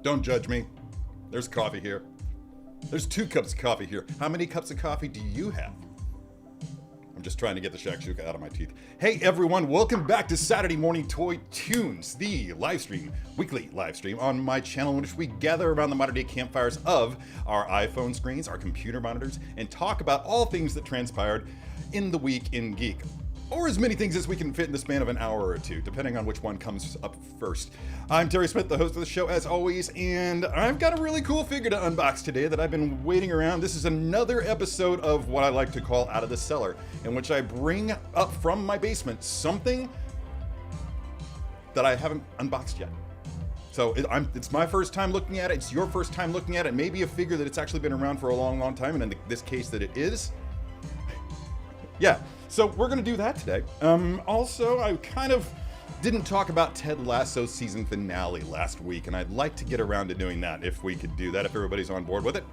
Don't judge me. There's coffee here. There's 2 cups of coffee here. How many cups of coffee do you have? I'm just trying to get the shakshuka out of my teeth. Hey everyone, welcome back to Saturday Morning Toy Tunes, the live stream, weekly live stream on my channel in which we gather around the modern day campfires of our iPhone screens, our computer monitors, and talk about all things that transpired in the week in Geek. Or as many things as we can fit in the span of an hour or two, depending on which one comes up first. I'm Terry Smith, the host of the show, as always, and I've got a really cool figure to unbox today that I've been waiting around. This is another episode of what I like to call Out of the Cellar, in which I bring up from my basement something that I haven't unboxed yet. So it's my first time looking at it, it's your first time looking at it, maybe a figure that it's actually been around for a long, long time, and in this case that it is. Yeah. So we're going to do that today. Also, I kind of didn't talk about Ted Lasso's season finale last week, and I'd like to get around to doing that if we could do that, if everybody's on board with it.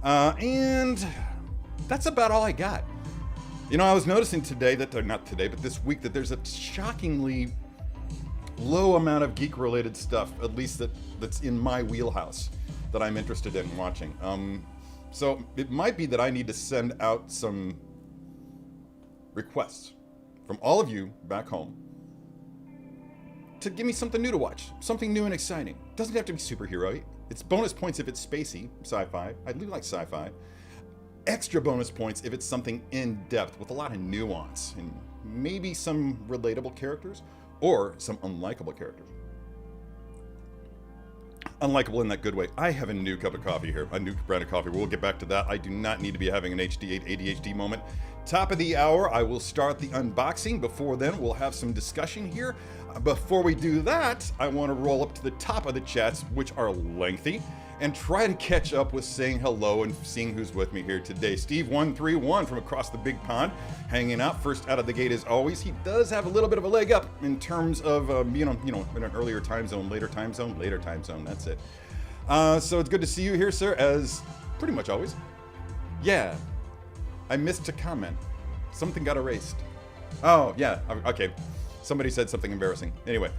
And that's about all I got. You know, I was noticing today that, or not today, but this week, that there's a shockingly low amount of geek-related stuff, at least that's in my wheelhouse, that I'm interested in watching. So it might be that I need to send out some requests from all of you back home to give me something new to watch, something new and exciting. Doesn't have to be superhero-y. It's bonus points if it's spacey, sci-fi. I do like sci-fi. Extra bonus points if it's something in-depth with a lot of nuance and maybe some relatable characters or some unlikable characters. Unlikable in that good way. I have a new cup of coffee here, a new brand of coffee. We'll get back to that. I do not need to be having an HD8 ADHD moment. Top of the hour, I will start the unboxing. Before then, we'll have some discussion here. Before we do that, I want to roll up to the top of the chats, which are lengthy, and try to catch up with saying hello and seeing who's with me here today. Steve131 from across the big pond, hanging out first out of the gate as always. He does have a little bit of a leg up in terms of, in an earlier time zone, later time zone, that's it. So it's good to see you here, sir, as pretty much always. Yeah, I missed to comment. Something got erased. Oh, yeah, okay. Somebody said something embarrassing. Anyway,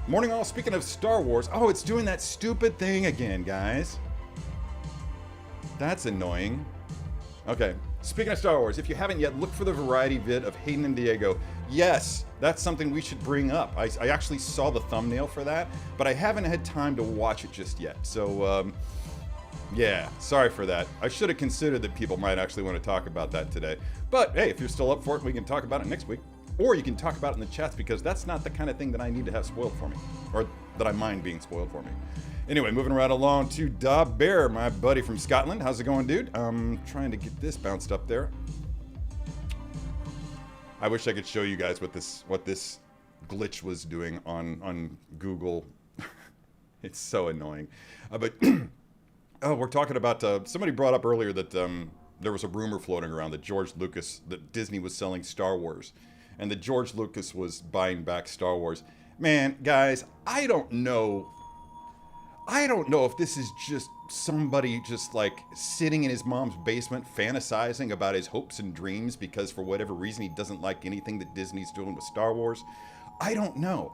morning all, speaking of Star Wars. Oh, it's doing that stupid thing again, guys. That's annoying. Okay, speaking of Star Wars, if you haven't yet, look for the variety vid of Hayden and Diego. Yes, that's something we should bring up. I actually saw the thumbnail for that, but I haven't had time to watch it just yet. So, yeah, sorry for that. I should have considered that people might actually want to talk about that today. But hey, if you're still up for it, we can talk about it next week. Or you can talk about it in the chats, because that's not the kind of thing that I need to have spoiled for me, or that I mind being spoiled for me. Anyway, moving right along to Da Bear, my buddy from Scotland. How's it going, dude? I'm trying to get this bounced up there. I wish I could show you guys what this glitch was doing on Google. It's so annoying. But oh, we're talking about somebody brought up earlier that there was a rumor floating around that Disney was selling Star Wars, and that George Lucas was buying back Star Wars. Man, guys, I don't know if this is just somebody just like sitting in his mom's basement fantasizing about his hopes and dreams because for whatever reason he doesn't like anything that Disney's doing with Star Wars. I don't know.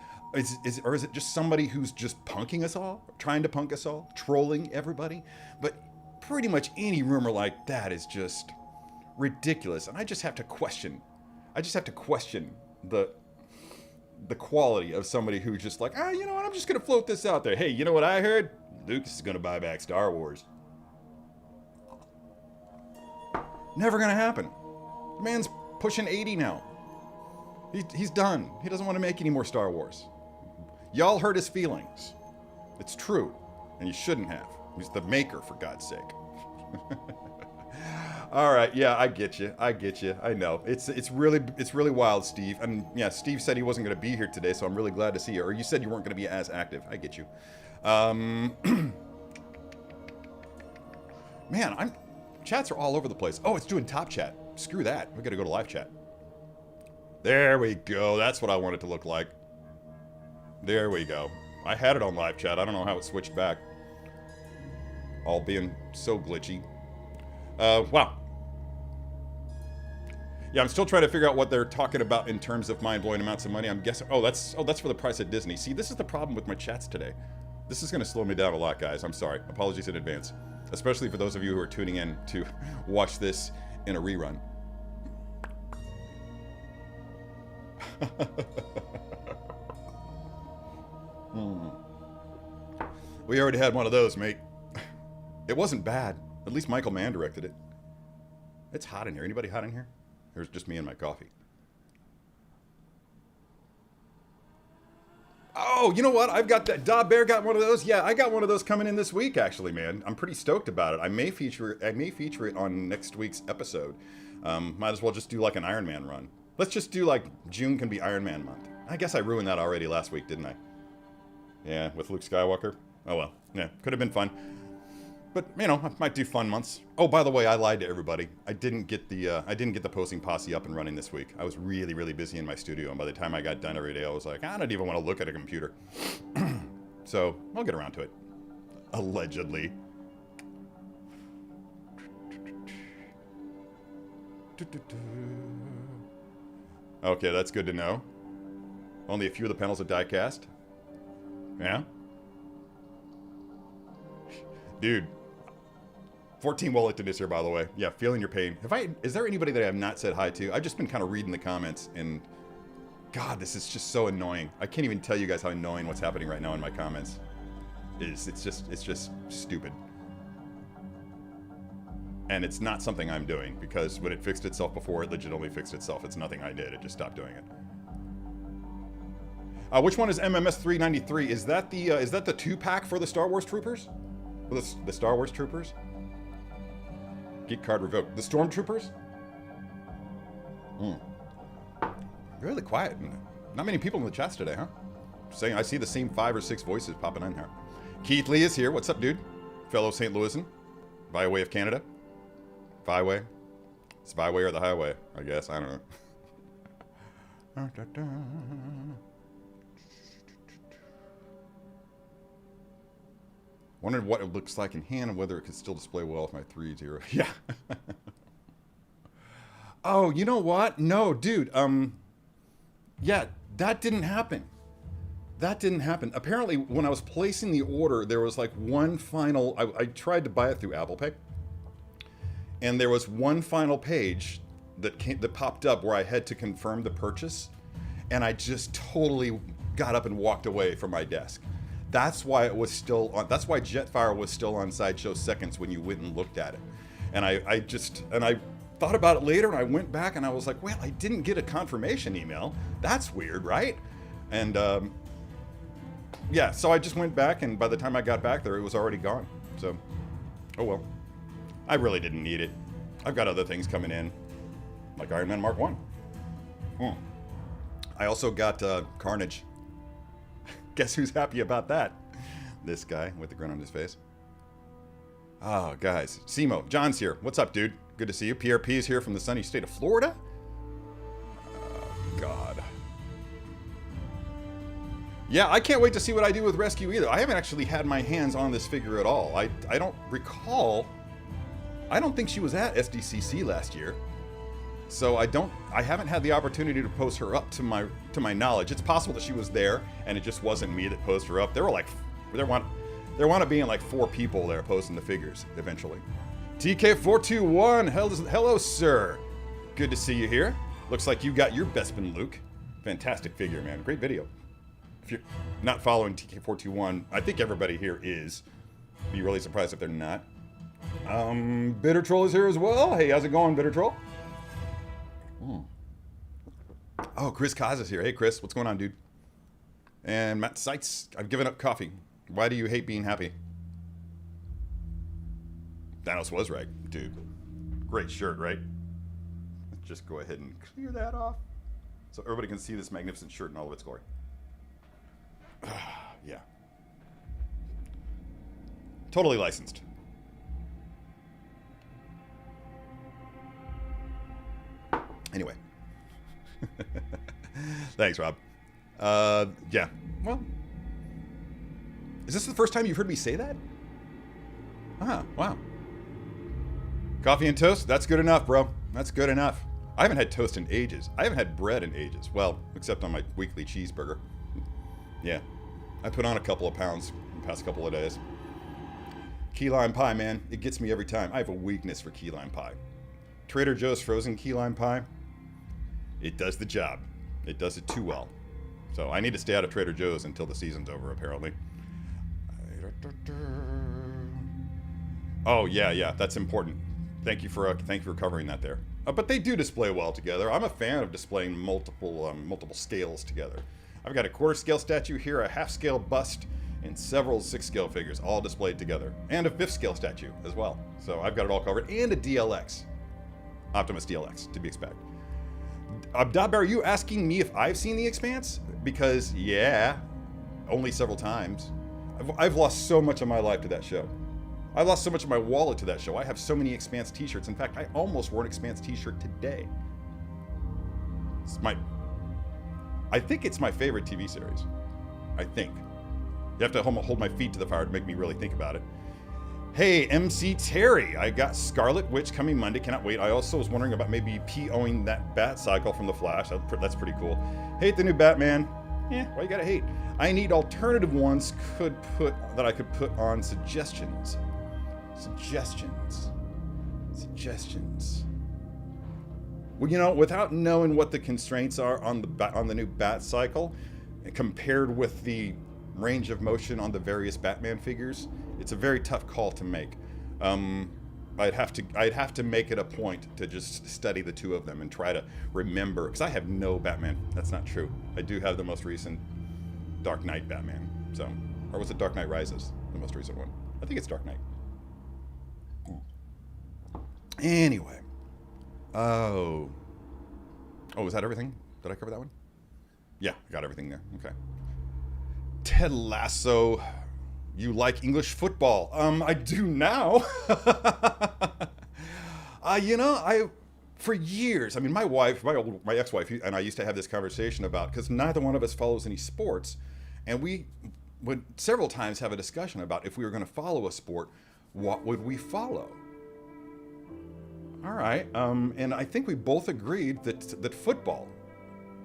Or is it just somebody who's just punking us all, trying to punk us all, trolling everybody? But pretty much any rumor like that is just ridiculous, and I just have to question the quality of somebody who just like, you know what, I'm just gonna float this out there. Hey, you know what I heard? Lucas is gonna buy back Star Wars. Never gonna happen. The man's pushing 80 now. He's done. He doesn't want to make any more Star Wars. Y'all hurt his feelings. It's true, and you shouldn't have. He's the maker, for God's sake. All right, yeah, I get you. I know. It's really wild, Steve. And yeah, Steve said he wasn't going to be here today, so I'm really glad to see you. Or you said you weren't going to be as active. I get you. Man, chats are all over the place. Oh, it's doing top chat. Screw that. We got to go to live chat. There we go. That's what I want it to look like. There we go. I had it on live chat. I don't know how it switched back. All being so glitchy. Wow. Yeah, I'm still trying to figure out what they're talking about in terms of mind-blowing amounts of money. I'm guessing, oh, that's for the price of Disney. See, this is the problem with my chats today. This is going to slow me down a lot, guys. I'm sorry. Apologies in advance. Especially for those of you who are tuning in to watch this in a rerun. We already had one of those, mate. It wasn't bad. At least Michael Mann directed it. It's hot in here. Anybody hot in here? Or is it just me and my coffee? Oh, you know what? I've got that. Da Bear got one of those. Yeah, I got one of those coming in this week, actually, man. I'm pretty stoked about it. I may feature it on next week's episode. Might as well just do like an Iron Man run. Let's just do like June can be Iron Man month. I guess I ruined that already last week, didn't I? Yeah, with Luke Skywalker. Oh well. Yeah, could have been fun. But you know, I might do fun months. Oh, by the way, I lied to everybody. I didn't get the posting posse up and running this week. I was really, really busy in my studio, and by the time I got done every day, I was like, I don't even want to look at a computer. So I'll get around to it. Allegedly. Okay, that's good to know. Only a few of the panels are die-cast. Yeah? Dude. 14 Wellington is here, by the way. Yeah, feeling your pain. Is there anybody that I have not said hi to? I've just been kind of reading the comments, and God, this is just so annoying. I can't even tell you guys how annoying what's happening right now in my comments. It's just stupid. And it's not something I'm doing, because when it fixed itself before, it legitimately fixed itself. It's nothing I did. It just stopped doing it. Which one is MMS 393? Is that the 2-pack for the Star Wars Troopers? The Star Wars Troopers? Geek card revoked. The Stormtroopers? Really quiet. Not many people in the chats today, huh? Saying I see the same 5 or 6 voices popping in here. Keith Lee is here. What's up, dude? Fellow St. Louisan. By way of Canada. Byway. It's byway or the highway, I guess. I don't know. Wondered what it looks like in hand and whether it could still display well with my 3.0. Yeah. Oh, you know what? No, dude. Yeah, that didn't happen. That didn't happen. Apparently, when I was placing the order, there was like one final... I tried to buy it through Apple Pay. And there was one final page that popped up where I had to confirm the purchase. And I just totally got up and walked away from my desk. That's why it was still on. That's why Jetfire was still on Sideshow Seconds when you went and looked at it. And I thought about it later, and I went back and I was like, well, I didn't get a confirmation email. That's weird, right? And yeah, so I just went back, and by the time I got back there, it was already gone. So, oh well. I really didn't need it. I've got other things coming in, like Iron Man Mark 1. I also got Carnage. Guess who's happy about that? This guy with the grin on his face. Oh, guys. Simo, John's here. What's up, dude? Good to see you. PRP is here from the sunny state of Florida. Oh, God. Yeah, I can't wait to see what I do with Rescue either. I haven't actually had my hands on this figure at all. I don't recall. I don't think she was at SDCC last year. So I haven't had the opportunity to post her up to my knowledge. It's possible that she was there and it just wasn't me that posted her up. There wound up being like 4 people there posting the figures eventually. TK421, hello sir. Good to see you here. Looks like you got your Bespin Luke. Fantastic figure, man. Great video. If you're not following TK421, I think everybody here is. Be really surprised if they're not. Bitter Troll is here as well. Hey, how's it going, Bitter Troll? Oh, Chris Kaz is here. Hey, Chris, what's going on, dude? And Matt Seitz, I've given up coffee. Why do you hate being happy? Thanos was right, dude. Great shirt, right? Let's just go ahead and clear that off so everybody can see this magnificent shirt in all of its glory. Yeah. Totally licensed. Anyway. Thanks, Rob. Yeah. Well, is this the first time you've heard me say that? Ah, wow. Coffee and toast? That's good enough, bro. That's good enough. I haven't had toast in ages. I haven't had bread in ages. Well, except on my weekly cheeseburger. Yeah. I put on a couple of pounds the past couple of days. Key lime pie, man. It gets me every time. I have a weakness for key lime pie. Trader Joe's frozen key lime pie, it does the job. It does it too well. So I need to stay out of Trader Joe's until the season's over, apparently. Oh, yeah, that's important. Thank you for covering that there. But they do display well together. I'm a fan of displaying multiple scales together. I've got a quarter scale statue here, a half scale bust, and several 6-scale figures all displayed together. And a 5th scale statue as well. So I've got it all covered. And a DLX. Optimus DLX, to be expected. Abdab, are you asking me if I've seen The Expanse? Because, yeah, only several times. I've lost so much of my life to that show. I lost so much of my wallet to that show. I have so many Expanse t-shirts. In fact, I almost wore an Expanse t-shirt today. I think it's my favorite TV series. I think. You have to hold my feet to the fire to make me really think about it. Hey, MC Terry, I got Scarlet Witch coming Monday. Cannot wait. I also was wondering about maybe POing that bat cycle from The Flash. That's pretty cool. Hate the new Batman. Yeah, why you gotta hate? I need alternative ones that I could put on suggestions. Suggestions. Well, without knowing what the constraints are on the new Bat cycle, compared with the range of motion on the various Batman figures, it's a very tough call to make. I'd have to make it a point to just study the two of them and try to remember, because I have no Batman. That's not true. I do have the most recent Dark Knight Batman. Or was it Dark Knight Rises, the most recent one? I think it's Dark Knight. Anyway. Oh, was that everything? Did I cover that one? Yeah, I got everything there. Okay. Ted Lasso. You like English football? I do now. For years, my wife, my ex-wife, and I used to have this conversation about, because neither one of us follows any sports, and we would several times have a discussion about if we were going to follow a sport, what would we follow? All right, and I think we both agreed that football,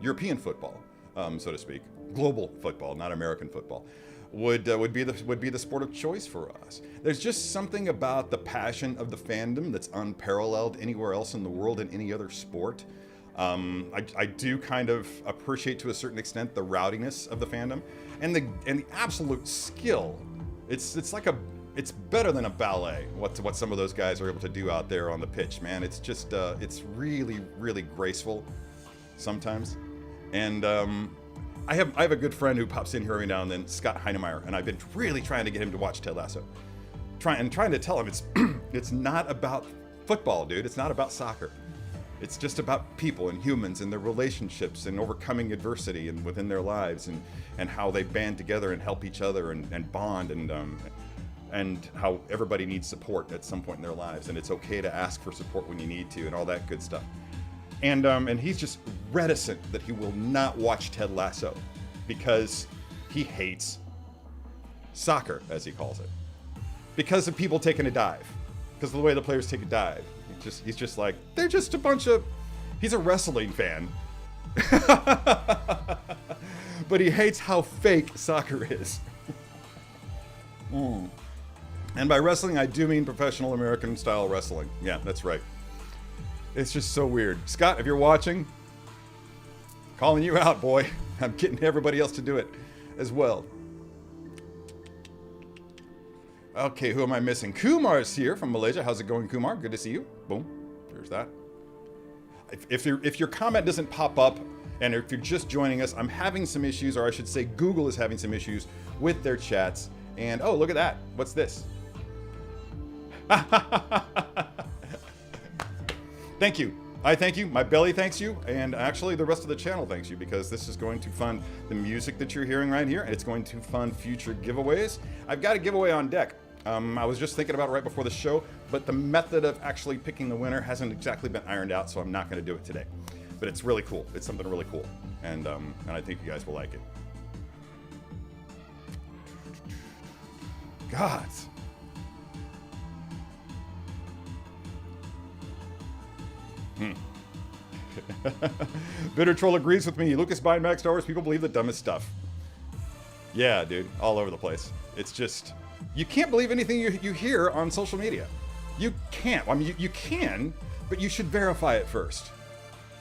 European football, so to speak, global football, not American football, would be the sport of choice for us. There's just something about the passion of the fandom that's unparalleled anywhere else in the world in any other sport. I do kind of appreciate to a certain extent the rowdiness of the fandom and the absolute skill. It's better than a ballet. What some of those guys are able to do out there on the pitch, man. It's just it's really, really graceful sometimes. And I have a good friend who pops in here every now and then, Scott Heinemeyer, and I've been really trying to get him to watch Ted Lasso. Trying to tell him it's not about football, dude. It's not about soccer. It's just about people and humans and their relationships and overcoming adversity and within their lives and how they band together and help each other and bond and how everybody needs support at some point in their lives, and it's okay to ask for support when you need to and all that good stuff. And he's just reticent that he will not watch Ted Lasso because he hates soccer, as he calls it, because of people taking a dive, because of the way the players take a dive. He's just like, they're just a bunch of. He's a wrestling fan, but he hates how fake soccer is. And by wrestling, I do mean professional American style wrestling. Yeah, that's right. It's just so weird. Scott, if you're watching, calling you out, boy. I'm getting everybody else to do it as well. Okay, who am I missing? Kumar's here from Malaysia. How's it going, Kumar? Good to see you. Boom. There's that. If your comment doesn't pop up, and if you're just joining us, I'm having some issues, or I should say Google is having some issues with their chats. And, oh, look at that. What's this? Thank you. I thank you. My belly thanks you. And actually, the rest of the channel thanks you, because this is going to fund the music that you're hearing right here. And it's going to fund future giveaways. I've got a giveaway on deck. I was just thinking about it right before the show, but the method of actually picking the winner hasn't exactly been ironed out, so I'm not going to do it today. But it's really cool. It's something really cool. And I think you guys will like it. God. Bitter Troll agrees with me. Lucas buying Max Star Wars, people believe the dumbest stuff. Yeah, dude, all over the place. It's just, you can't believe anything you hear on social media. You can't. I mean, you can, but you should verify it first.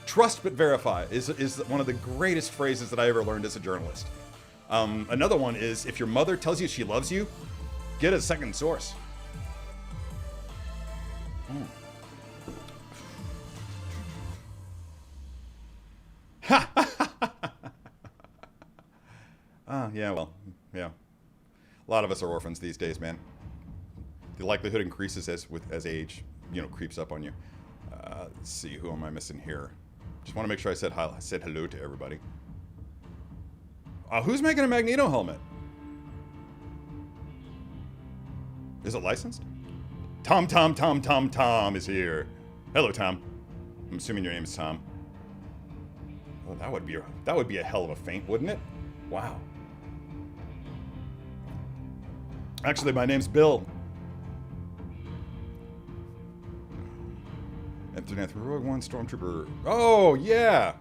Trust but verify is one of the greatest phrases that I ever learned as a journalist. Another one is, if your mother tells you she loves you, get a second source. Yeah, well, yeah. A lot of us are orphans these days, man. The likelihood increases as age, creeps up on you. Let's see, who am I missing here? Just want to make sure I said hello to everybody. Who's making a Magneto helmet? Is it licensed? Tom is here. Hello, Tom. I'm assuming your name is Tom. Well, that would be a hell of a feint, wouldn't it? Wow. Actually, my name's Bill. F-3 Rogue One Stormtrooper. Oh, yeah.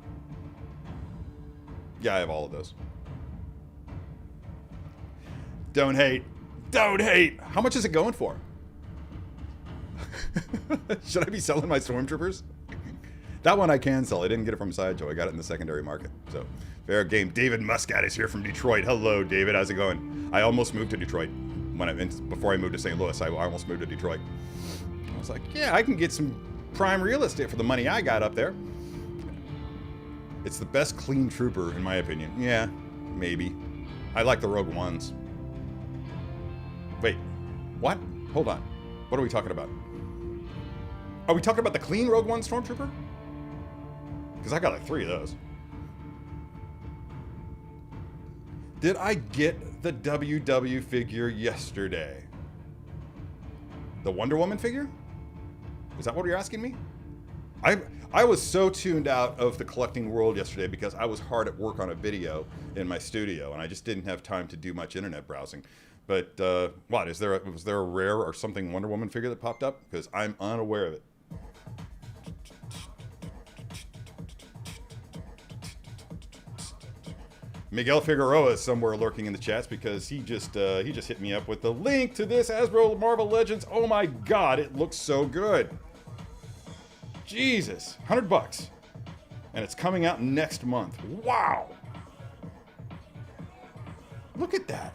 Yeah, I have all of those. Don't hate. Don't hate. How much is it going for? Should I be selling my Stormtroopers? That one I can sell. I didn't get it from Sideshow. I got it in the secondary market. So, fair game. David Muscat is here from Detroit. Hello, David. How's it going? I almost moved to Detroit. Before I moved to St. Louis, I almost moved to Detroit. I was like, yeah, I can get some prime real estate for the money I got up there. It's the best clean trooper, in my opinion. Yeah, maybe. I like the Rogue Ones. Wait, what? Hold on. What are we talking about? Are we talking about the clean Rogue One Stormtrooper? Because I got like 3 of those. Did I get the WW figure yesterday? The Wonder Woman figure? Is that what you're asking me? I was so tuned out of the collecting world yesterday because I was hard at work on a video in my studio and I just didn't have time to do much internet browsing. But what, was there a rare or something Wonder Woman figure that popped up? Because I'm unaware of it. Miguel Figueroa is somewhere lurking in the chats because he just hit me up with the link to this Hasbro Marvel Legends. Oh my God, it looks so good. Jesus, $100, and it's coming out next month. Wow. Look at that.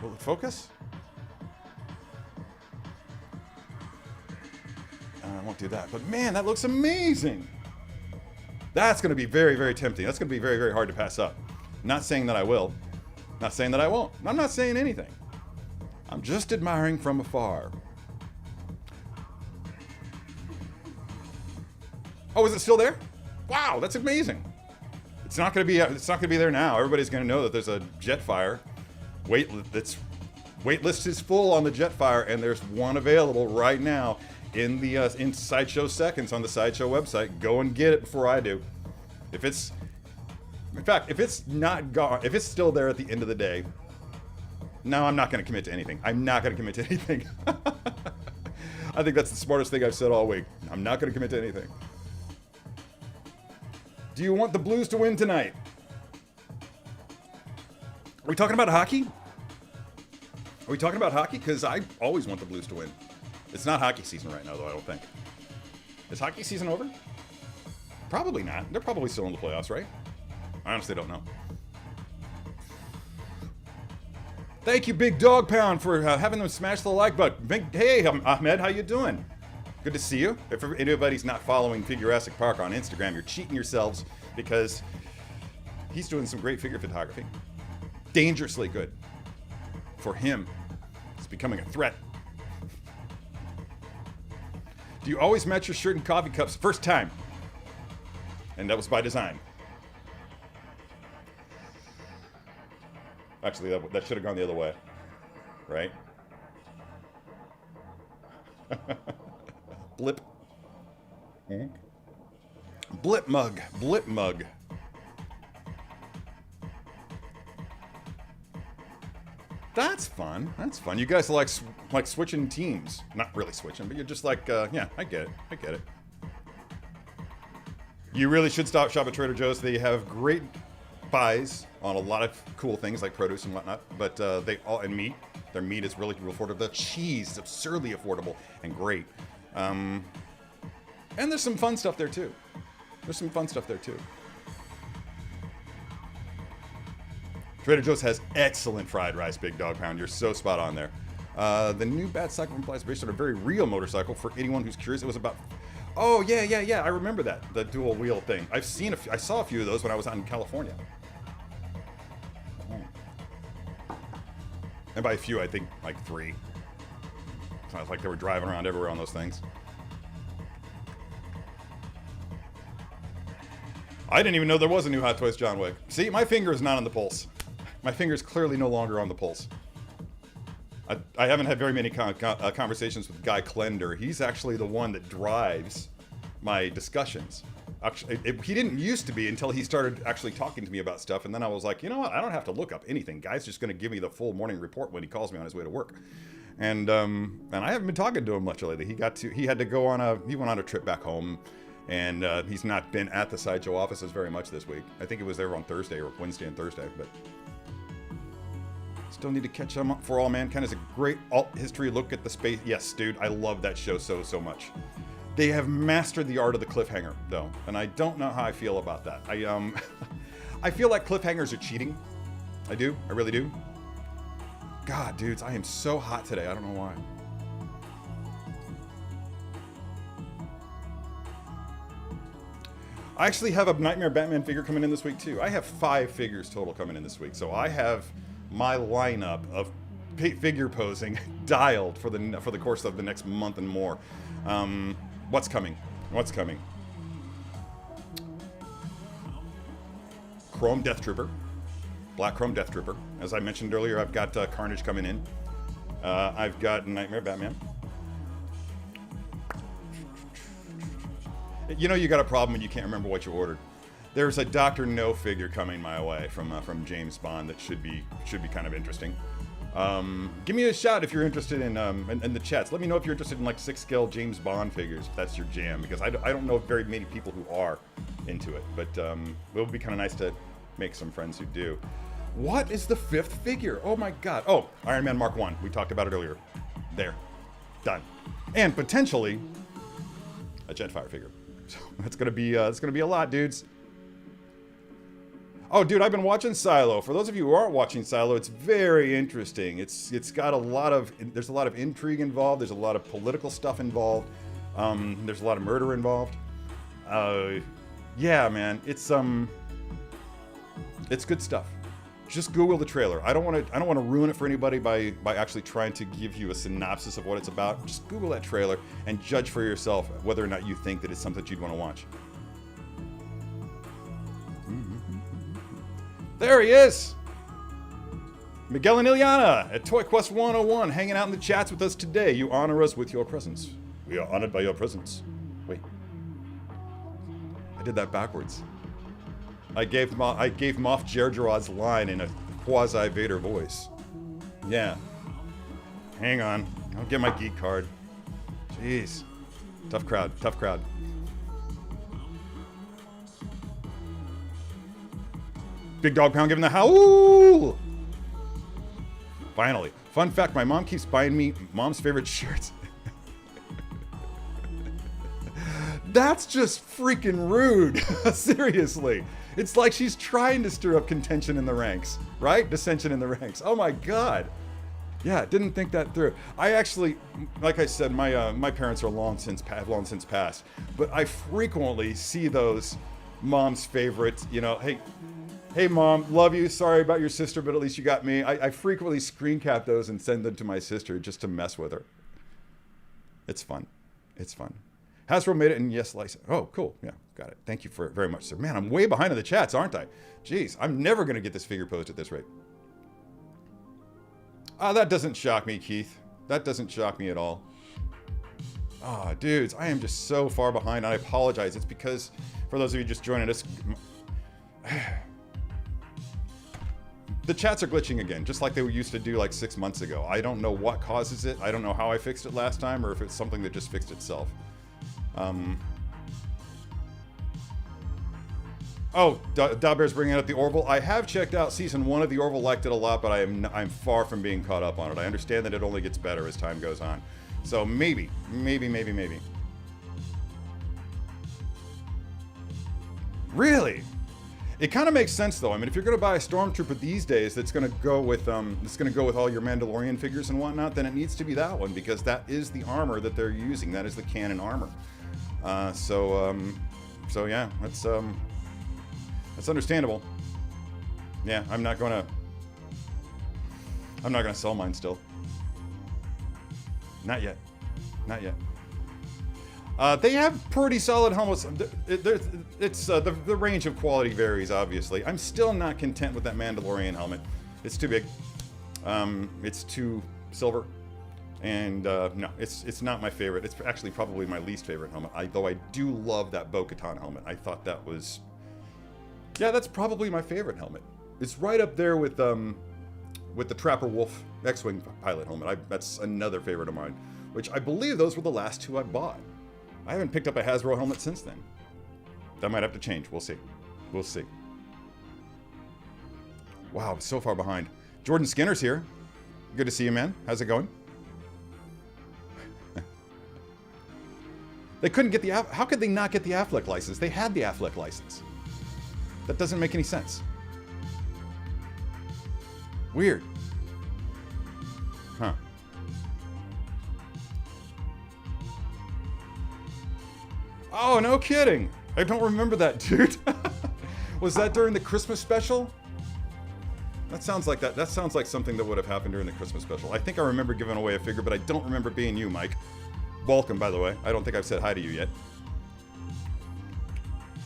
Will it focus? I won't do that, but man, that looks amazing. That's going to be very, very tempting. That's going to be very, very hard to pass up. Not saying that I will. Not saying that I won't. I'm not saying anything. I'm just admiring from afar. Oh, is it still there? Wow, that's amazing. It's not going to be there now. Everybody's going to know that there's a Jetfire. Waitlist is full on the Jetfire, and there's one available right now in the in Sideshow Seconds on the Sideshow website. Go and get it before I do. In fact, if it's not gone, if it's still there at the end of the day, no, I'm not going to commit to anything. I'm not going to commit to anything. I think that's the smartest thing I've said all week. I'm not going to commit to anything. Do you want the Blues to win tonight? Are we talking about hockey? Are we talking about hockey? Because I always want the Blues to win. It's not hockey season right now, though, I don't think. Is hockey season over? Probably not. They're probably still in the playoffs, right? I honestly don't know. Thank you, Big Dog Pound, for having them smash the like button. Hey, Ahmed, how you doing? Good to see you. If anybody's not following Figurassic Park on Instagram, you're cheating yourselves because he's doing some great figure photography. Dangerously good. For him, it's becoming a threat. Do you always match your shirt and coffee cups first time? And that was by design. Actually, that should have gone the other way, right? Blip. Blip mug. Blip mug. That's fun. That's fun. You guys like switching teams. Not really switching, but you're just like, yeah, I get it. I get it. You really should shop at Trader Joe's. They have great buys on a lot of cool things like produce and whatnot, but they all, and meat. Their meat is really affordable. The cheese is absurdly affordable and great. And there's some fun stuff there too. Trader Joe's has excellent fried rice, Big Dog Pound. You're so spot on there. The new Bat Cycle implies based on a very real motorcycle. For anyone who's curious, it was about... Oh, yeah. I remember that. The dual wheel thing. I saw a few of those when I was out in California. And by a few, I think like 3. Sounds like they were driving around everywhere on those things. I didn't even know there was a new Hot Toys John Wick. See, my finger is not on the pulse. My finger is clearly no longer on the pulse. I haven't had very many conversations with Guy Klender. He's actually the one that drives my discussions. Actually, he didn't used to be until he started actually talking to me about stuff. And then I was like, you know what? I don't have to look up anything. Guy's just going to give me the full morning report when he calls me on his way to work. And I haven't been talking to him much lately. He went on a trip back home, and he's not been at the Sideshow offices very much this week. I think he was there on Thursday or Wednesday and Thursday, but still need to catch him up. For All Mankind is a great alt history look at the space. Yes, dude, I love that show so much. They have mastered the art of the cliffhanger, though, and I don't know how I feel about that. I feel like cliffhangers are cheating. I do. I really do. God, dudes, I am so hot today. I don't know why. I actually have a Nightmare Batman figure coming in this week, too. I have 5 figures total coming in this week, so I have my lineup of figure posing dialed for the course of the next month and more. What's coming? Chrome Death Trooper. Black Chrome Death Trooper. As I mentioned earlier, I've got Carnage coming in. I've got Nightmare Batman. You know you got a problem when you can't remember what you ordered. There's a Dr. No figure coming my way from James Bond that should be kind of interesting. Give me a shout if you're interested in the chats. Let me know if you're interested in like 6-scale James Bond figures, if that's your jam, because I don't know very many people who are into it, but it would be kind of nice to make some friends who do. What is the 5th figure? Oh my god. Oh, Iron Man Mark 1. We talked about it earlier. There. Done. And potentially a Jetfire figure. So it's gonna be a lot, dudes. Oh, dude, I've been watching Silo. For those of you who aren't watching Silo, it's very interesting. It's got there's a lot of intrigue involved. There's a lot of political stuff involved. There's a lot of murder involved. Yeah, man, it's good stuff. Just Google the trailer. I don't want to ruin it for anybody by actually trying to give you a synopsis of what it's about. Just Google that trailer and judge for yourself whether or not you think that it's something you'd want to watch. There he is! Miguel and Ileana at Toy Quest 101, hanging out in the chats with us today. You honor us with your presence. We are honored by your presence. Wait. I did that backwards. I gave Moff Jerjerod's line in a quasi-Vader voice. Yeah. Hang on. I'll get my geek card. Jeez. Tough crowd. Big Dog Pound giving the howl. Finally. Fun fact, my mom keeps buying me mom's favorite shirts. That's just freaking rude. Seriously. It's like she's trying to stir up contention in the ranks, right? Dissension in the ranks. Oh my god. Yeah, didn't think that through. I actually, like I said, my parents are long since passed, but I frequently see those mom's favorites, you know, hey mom, love you, sorry about your sister, but at least you got me. I frequently screen cap those and send them to my sister just to mess with her. It's fun. Hasbro made it, and yes, license. Oh, cool. Yeah, got it. Thank you very much, sir. Man, I'm way behind in the chats, aren't I? Jeez, I'm never going to get this figure posed at this rate. That doesn't shock me, Keith. That doesn't shock me at all. Dudes, I am just so far behind. I apologize. It's because, for those of you just joining us, the chats are glitching again, just like they used to do like 6 months ago. I don't know what causes it. I don't know how I fixed it last time, or if it's something that just fixed itself. Oh, Bear's bringing up the Orville. I have checked out season 1 of the Orville, liked it a lot, but I'm far from being caught up on it. I understand that it only gets better as time goes on. So maybe. Really? It kind of makes sense though. I mean, if you're going to buy a Stormtrooper these days that's going to go with all your Mandalorian figures and whatnot, then it needs to be that one because that is the armor that they're using. That is the canon armor. So yeah, that's understandable. Yeah, I'm not gonna sell mine still. Not yet. They have pretty solid helmets. The range of quality varies, obviously. I'm still not content with that Mandalorian helmet. It's too big. It's too silver. And no, it's not my favorite. It's actually probably my least favorite helmet. Though I do love that Bo-Katan helmet. I thought that was... Yeah, that's probably my favorite helmet. It's right up there with the Trapper Wolf X-Wing pilot helmet. That's another favorite of mine. Which I believe those were the last 2 I bought. I haven't picked up a Hasbro helmet since then. That might have to change. We'll see. Wow, so far behind. Jordan Skinner's here. Good to see you, man. How's it going? They couldn't get how could they not get the Affleck license? They had the Affleck license. That doesn't make any sense. Weird. Huh. Oh, no kidding. I don't remember that, dude. Was that during the Christmas special? That sounds like that. That sounds like something that would have happened during the Christmas special. I think I remember giving away a figure, but I don't remember being you, Mike. Welcome, by the way. I don't think I've said hi to you yet.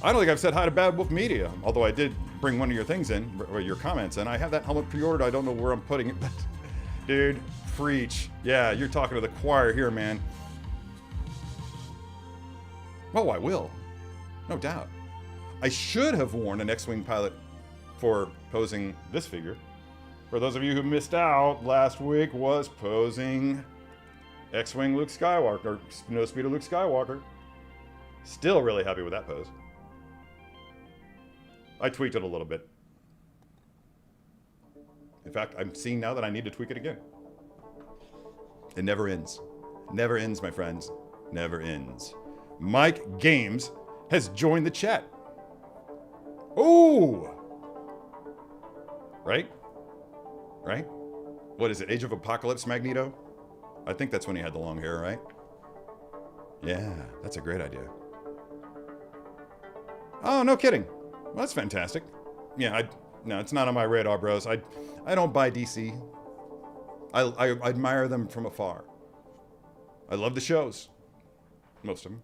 I don't think I've said hi to Bad Wolf Media, although I did bring one of your things in, or your comments in. I have that helmet pre-ordered. I don't know where I'm putting it, but dude, preach. Yeah, you're talking to the choir here, man. Oh, I will. No doubt. I should have worn an X-Wing pilot for posing this figure. For those of you who missed out, last week was posing X-Wing Luke Skywalker, or No Speed of Luke Skywalker. Still really happy with that pose. I tweaked it a little bit. In fact, I'm seeing now that I need to tweak it again. It never ends. Never ends, my friends. Never ends. Mike Games has joined the chat. Ooh! Right? Right? What is it? Age of Apocalypse Magneto? I think that's when he had the long hair, right? Yeah, that's a great idea. Oh, no kidding. Well, that's fantastic. Yeah, no, it's not on my radar, bros. I don't buy DC. I admire them from afar. I love the shows. Most of them.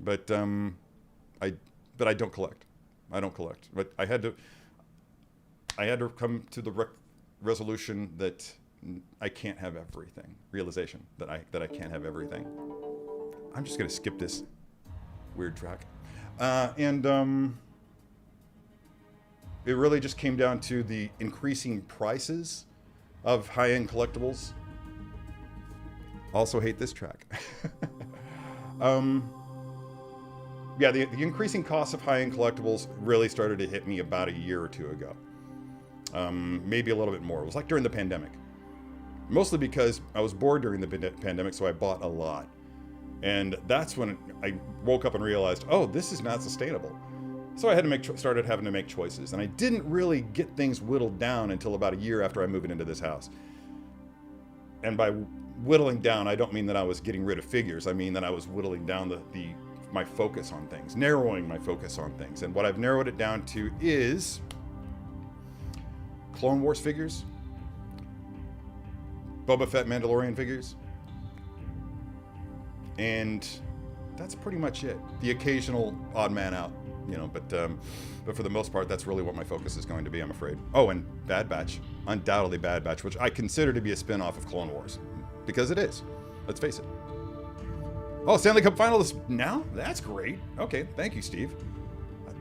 But I don't collect. I don't collect. But I had to come to the resolution that I can't have everything. Realization that I can't have everything. I'm just gonna skip this weird track. It really just came down to the increasing prices of high-end collectibles. Also hate this track. Yeah, the increasing cost of high-end collectibles really started to hit me about a year or two ago. Maybe a little bit more. It was like during the pandemic. Mostly because I was bored during the pandemic, so I bought a lot. And that's when I woke up and realized, oh, this is not sustainable. So I had to started having to make choices. And I didn't really get things whittled down until about a year after I moved into this house. And by whittling down, I don't mean that I was getting rid of figures. I mean that I was whittling down my focus on things, narrowing my focus on things. And what I've narrowed it down to is Clone Wars figures, Boba Fett Mandalorian figures, and that's pretty much it. The occasional odd man out, but for the most part, that's really what my focus is going to be, I'm afraid. Oh, and Bad Batch, undoubtedly Bad Batch, which I consider to be a spin-off of Clone Wars, because it is. Let's face it. Oh, Stanley Cup finalist now? That's great. Okay, thank you, Steve.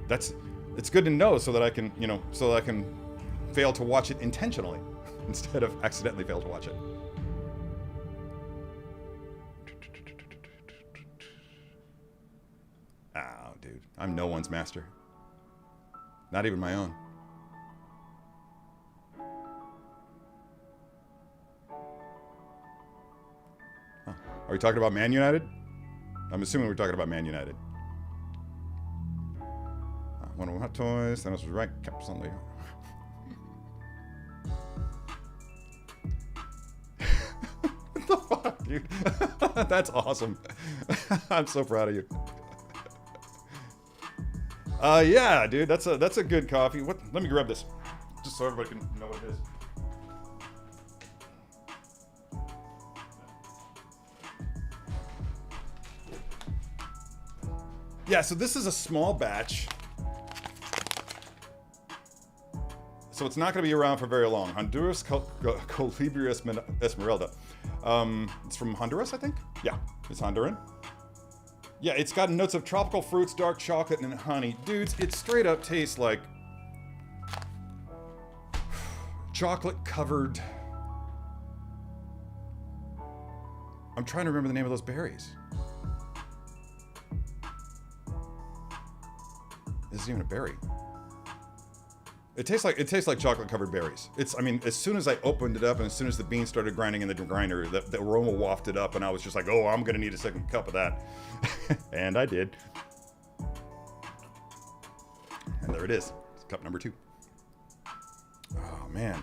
It's good to know so that I can, so that I can fail to watch it intentionally instead of accidentally fail to watch it. Oh, dude, I'm no one's master. Not even my own. Huh. Are we talking about Man United? I'm assuming we're talking about Man United. One of Hot Toys. Thanos was right. Kept something. What the fuck, dude? That's awesome. I'm so proud of you. Yeah, dude. That's a good coffee. What? Let me grab this, just so everybody can know what it is. Yeah, so this is a small batch. So it's not going to be around for very long. Honduras Colibri Esmeralda. It's from Honduras, I think? Yeah, it's Honduran. Yeah, it's got notes of tropical fruits, dark chocolate, and honey. Dudes, it straight up tastes like chocolate-covered... I'm trying to remember the name of those berries. This isn't even a berry. It tastes like chocolate-covered berries. I mean, as soon as I opened it up and as soon as the beans started grinding in the grinder, the aroma wafted up, and I was just like, oh, I'm gonna need a second cup of that. And I did. And there it is. It's cup number 2. Oh, man.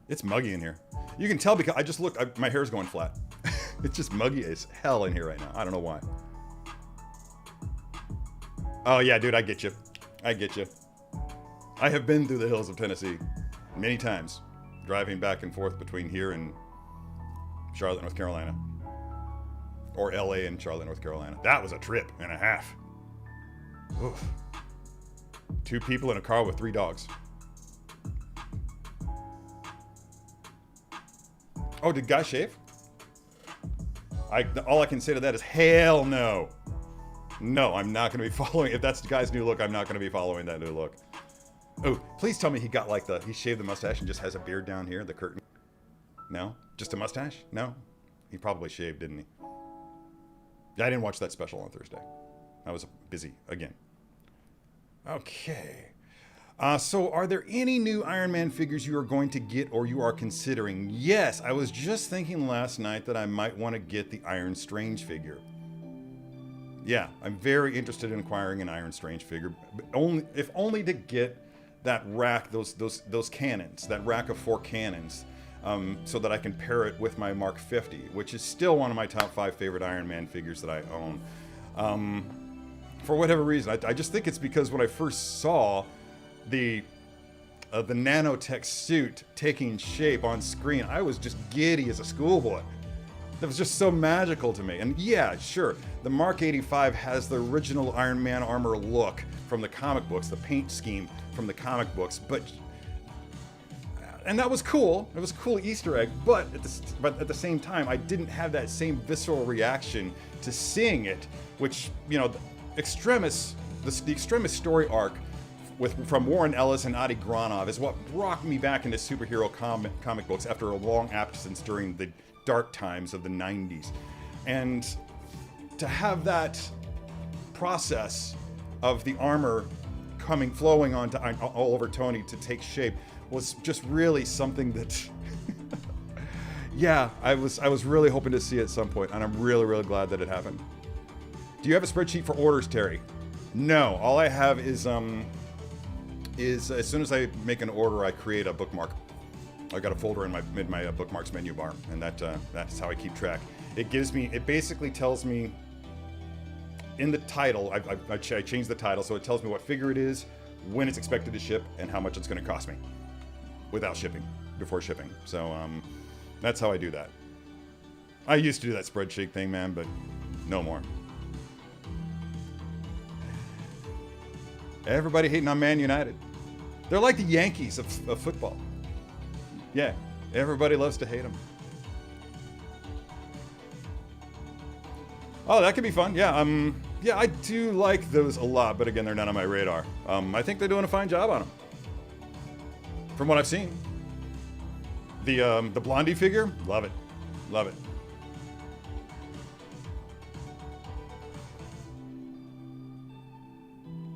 It's muggy in here. You can tell because I just looked, my hair's going flat. It's just muggy as hell in here right now. I don't know why. Oh, yeah, dude, I get you. I get you. I have been through the hills of Tennessee many times, driving back and forth between here and Charlotte, North Carolina. Or LA and Charlotte, North Carolina. That was a trip and a half. Oof. 2 people in a car with 3 dogs. Oh, did Guy shave? All I can say to that is, hell no. No, I'm not going to be following. If that's the guy's new look, I'm not going to be following that new look. Oh, please tell me he got like he shaved the mustache and just has a beard down here, the curtain. No? Just a mustache? No? He probably shaved, didn't he? I didn't watch that special on Thursday. I was busy again. Okay. So are there any new Iron Man figures you are going to get or you are considering? Yes, I was just thinking last night that I might want to get the Iron Strange figure. Yeah, I'm very interested in acquiring an Iron Strange figure, if only to get that rack, those cannons, that rack of 4 cannons, so that I can pair it with my Mark 50, which is still one of my top 5 favorite Iron Man figures that I own. For whatever reason, I just think it's because when I first saw the nanotech suit taking shape on screen, I was just giddy as a schoolboy. That was just so magical to me. And yeah, sure, the Mark 85 has the original Iron Man armor look from the comic books, the paint scheme from the comic books, and that was cool. It was a cool Easter egg, but at the same time, I didn't have that same visceral reaction to seeing it, which, you know, the Extremis story arc from Warren Ellis and Adi Granov is what brought me back into superhero comic books after a long absence during the dark times of the 90s. And to have that process of the armor flowing onto all over Tony to take shape was just really something that yeah, I was really hoping to see at some point, and I'm really, really glad that it happened. Do you have a spreadsheet for orders, Terry? No, all I have is as soon as I make an order, I create a bookmark. I got a folder in my bookmarks menu bar, and that's how I keep track. It basically tells me in the title. I changed the title, so it tells me what figure it is, when it's expected to ship, and how much it's going to cost me without shipping, before shipping. So that's how I do that. I used to do that spreadsheet thing, man, but no more. Everybody hating on Man United. They're like the Yankees of football. Yeah, everybody loves to hate them. Oh, that could be fun. Yeah, yeah, I do like those a lot, but again, they're not on my radar. I think they're doing a fine job on them, from what I've seen. The Blondie figure, love it, love it.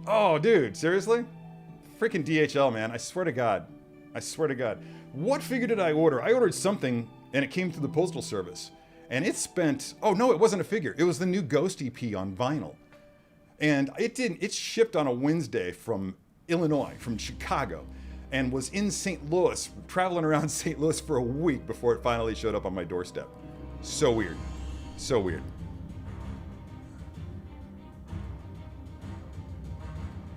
Oh, dude, seriously? Freaking DHL, man. I swear to God. I swear to God. What figure did I order? I ordered something, and it came through the Postal Service. And it spent... Oh, no, it wasn't a figure. It was the new Ghost EP on vinyl. And it shipped on a Wednesday from Illinois, from Chicago, and was in St. Louis, traveling around St. Louis for a week before it finally showed up on my doorstep. So weird. So weird.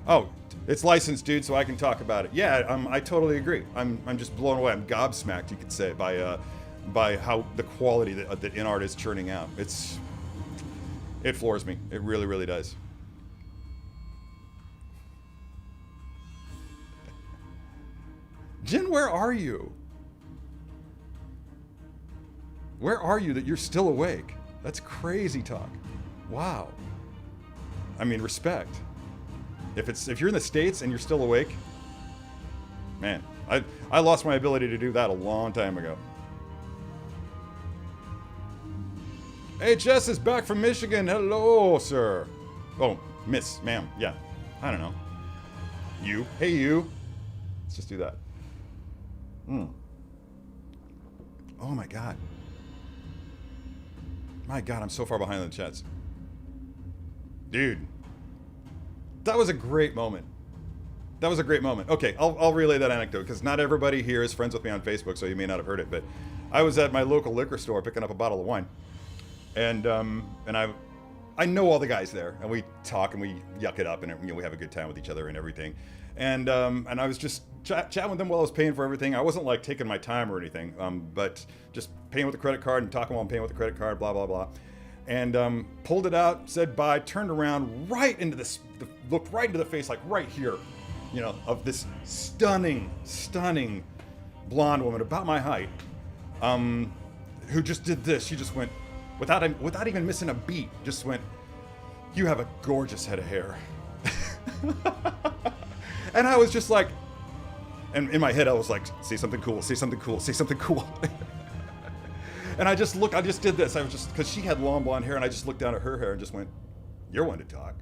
Oh, it's licensed, dude, so I can talk about it. Yeah, I totally agree. I'm just blown away. I'm gobsmacked, you could say, by how the quality that InArt is churning out. It floors me. It really, really does. Jen, where are you? Where are you that you're still awake? That's crazy talk. Wow. I mean, respect. If you're in the States and you're still awake, man, I lost my ability to do that a long time ago. HS is back from Michigan. Hello, sir. Oh, miss, ma'am. Yeah, I don't know. You. Hey, you. Let's just do that. Oh my God. My God, I'm so far behind in the chats. Dude. That was a great moment. That was a great moment. Okay, I'll relay that anecdote because not everybody here is friends with me on Facebook, so you may not have heard it. But I was at my local liquor store picking up a bottle of wine, and I know all the guys there, and we talk and we yuck it up, and we have a good time with each other and everything. And I was just chatting with them while I was paying for everything. I wasn't like taking my time or anything, but just paying with a credit card and talking while I'm paying with a credit card, blah blah blah. And pulled it out, said bye, turned around right into looked right into the face, like right here, you know, of this stunning blonde woman about my height, who just did this. She just went, without even missing a beat, just went, "You have a gorgeous head of hair." And I was just like, and in my head I was like, say something cool, say something cool, say something cool. And I just did this. I was just, because she had long blonde hair, and I just looked down at her hair and just went, "You're one to talk.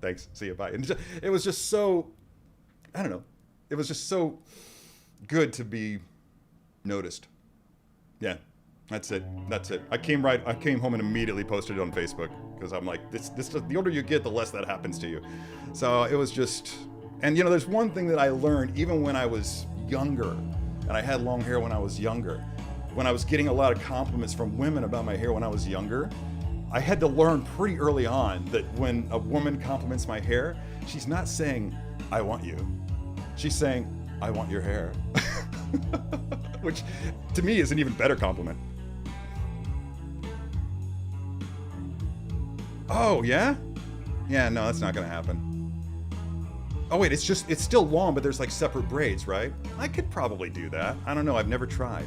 Thanks, see you, bye." And it was just so, I don't know, it was just so good to be noticed. Yeah, that's it. I came home and immediately posted it on Facebook because I'm like, this the older you get, the less that happens to you. So it was just, and you know, there's one thing that I learned even when I was younger, and I had long hair when I was younger. When I was getting a lot of compliments from women about my hair when I was younger, I had to learn pretty early on that when a woman compliments my hair, she's not saying, "I want you." She's saying, "I want your hair." Which to me is an even better compliment. Oh, yeah? Yeah, no, that's not gonna happen. Oh wait, it's still long, but there's like separate braids, right? I could probably do that. I don't know, I've never tried.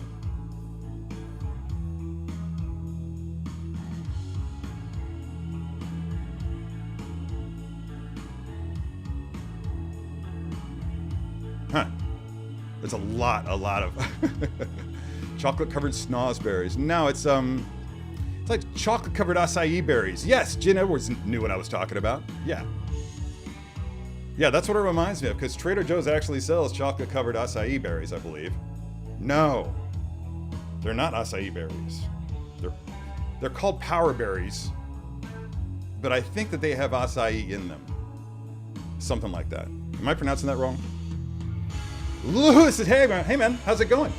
Huh. There's a lot of chocolate-covered snozberries. No, it's like chocolate-covered acai berries. Yes, Jen Edwards knew what I was talking about. Yeah. Yeah, that's what it reminds me of, because Trader Joe's actually sells chocolate-covered acai berries, I believe. No, they're not acai berries. They're called power berries, but I think that they have acai in them. Something like that. Am I pronouncing that wrong? Lewis said, hey man, how's it going?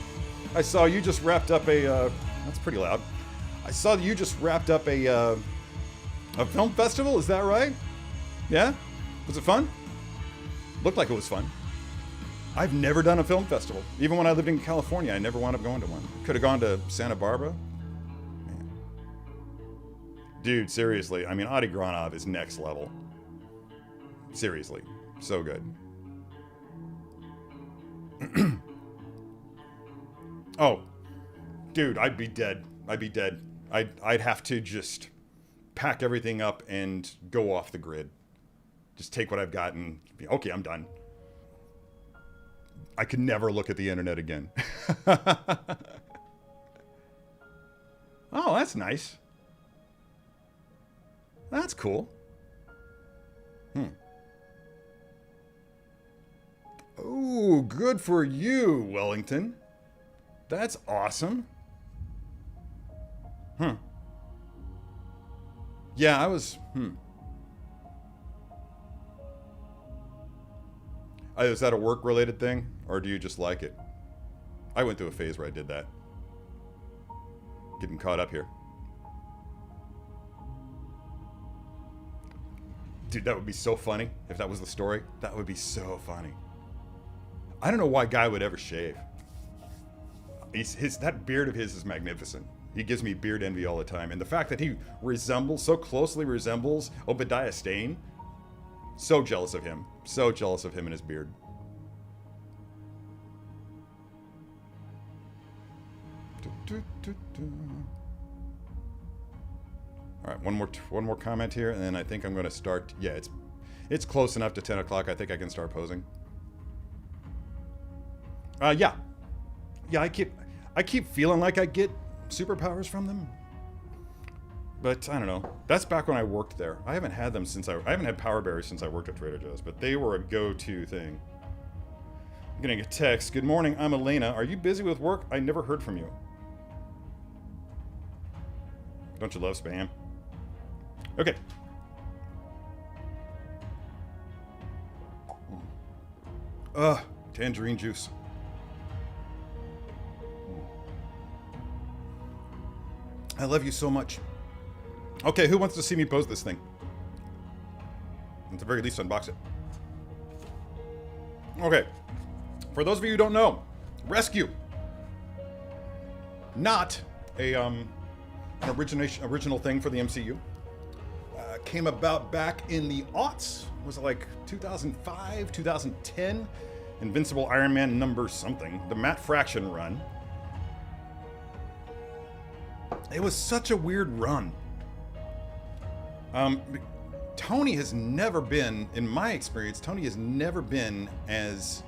I saw you just wrapped up that's pretty loud. I saw that you just wrapped up a film festival, is that right? Yeah? Was it fun? Looked like it was fun. I've never done a film festival. Even when I lived in California, I never wound up going to one. Could have gone to Santa Barbara. Man. Dude, seriously, I mean, Adi Granov is next level. Seriously, so good. Oh, dude, I'd be dead. I'd have to just pack everything up and go off the grid. Just take what I've got and be, okay, I'm done. I could never look at the internet again. Oh, that's nice. That's cool. Ooh, good for you, Wellington. That's awesome. Yeah, I was, Is that a work-related thing, or do you just like it? I went through a phase where I did that. Getting caught up here. Dude, that would be so funny if that was the story. That would be so funny. I don't know why Guy would ever shave. That beard of his is magnificent. He gives me beard envy all the time. And the fact that he so closely resembles Obadiah Stane, so jealous of him. So jealous of him and his beard. All right, one more comment here, and then I think I'm going to start. Yeah, it's close enough to 10 o'clock. I think I can start posing. Yeah, I keep feeling like I get superpowers from them, but I don't know. That's back when I worked there. I haven't had them since I haven't had power berries since I worked at Trader Joe's, but they were a go-to thing. I'm getting a text. Good morning, I'm Elena. Are you busy with work? I never heard from you. Don't you love spam? Okay. Tangerine juice. I love you so much. Okay, who wants to see me pose this thing? At the very least, unbox it. Okay. For those of you who don't know, Rescue. Not an original thing for the MCU. Came about back in the aughts. Was it like 2005, 2010? Invincible Iron Man number something. The Matt Fraction run. It was such a weird run. Tony has never been, in my experience, Tony has never been as...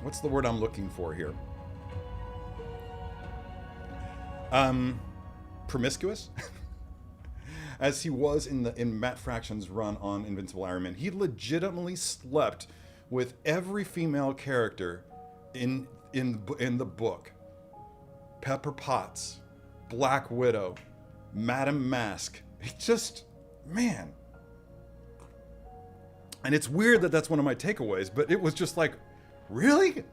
What's the word I'm looking for here? Promiscuous? As he was in Matt Fraction's run on Invincible Iron Man. He legitimately slept with every female character in the book. Pepper Potts, Black Widow, Madame Mask. It just, man. And it's weird that that's one of my takeaways, but it was just like, really?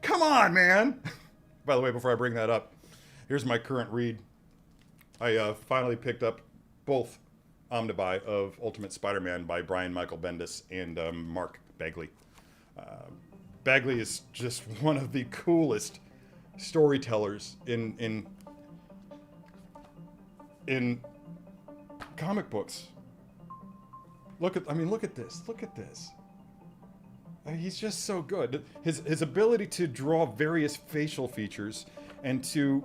Come on, man. By the way, before I bring that up, here's my current read. I finally picked up both omnibuy of Ultimate Spider-Man by Brian Michael Bendis and Mark Bagley. Bagley is just one of the coolest storytellers in comic books. Look at this. Look at this. He's just so good. His ability to draw various facial features and to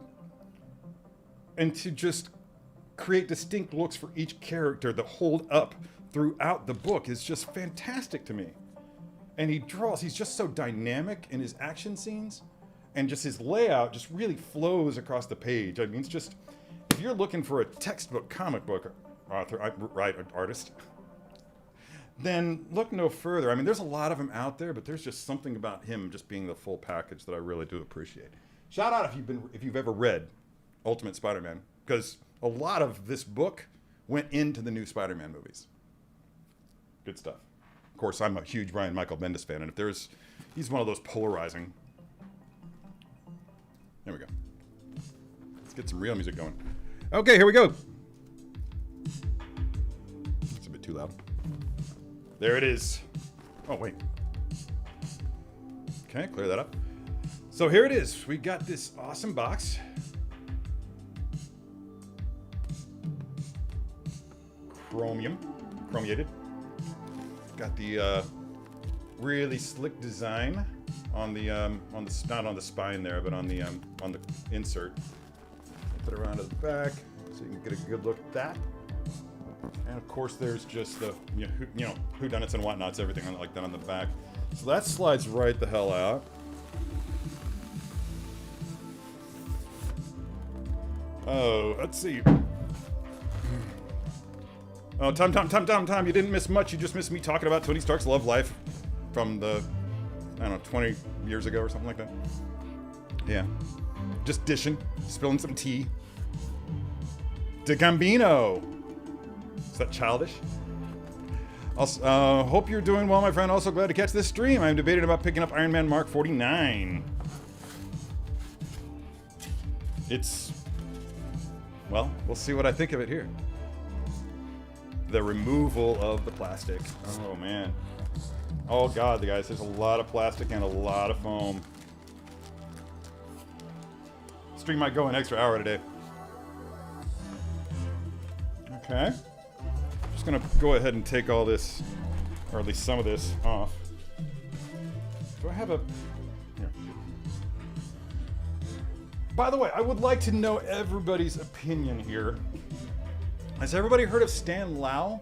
just create distinct looks for each character that hold up throughout the book is just fantastic to me. And he's just so dynamic in his action scenes, and just his layout just really flows across the page. I mean, it's just, if you're looking for a textbook comic book artist, then look no further. I mean, there's a lot of them out there, but there's just something about him just being the full package that I really do appreciate. Shout out if you've ever read Ultimate Spider-Man, because a lot of this book went into the new Spider-Man movies. Good stuff. Of course, I'm a huge Brian Michael Bendis fan, and he's one of those polarizing. There we go. Let's get some real music going. Okay, here we go. It's a bit too loud. There it is. Oh, wait. Okay, clear that up. So here it is. We got this awesome box. Chromiated. Got the really slick design on the not on the spine there, but on the insert. Put it around to the back so you can get a good look at that. And of course, there's just the whodunits and whatnots, everything like that on the back. So that slides right the hell out. Oh, let's see. Oh, Tom, you didn't miss much. You just missed me talking about Tony Stark's love life from the, I don't know, 20 years ago or something like that. Yeah. Just dishing, spilling some tea. De Gambino. Is that childish? Also, hope you're doing well, my friend. Also glad to catch this stream. I'm debating about picking up Iron Man Mark 49. It's, well, we'll see what I think of it here. The removal of the plastic. Oh, man. Oh, God, the guys, there's a lot of plastic and a lot of foam. Stream might go an extra hour today. Okay. Just gonna go ahead and take all this, or at least some of this, off. Do I have a... Here. By the way, I would like to know everybody's opinion here. Has everybody heard of Stan Lau?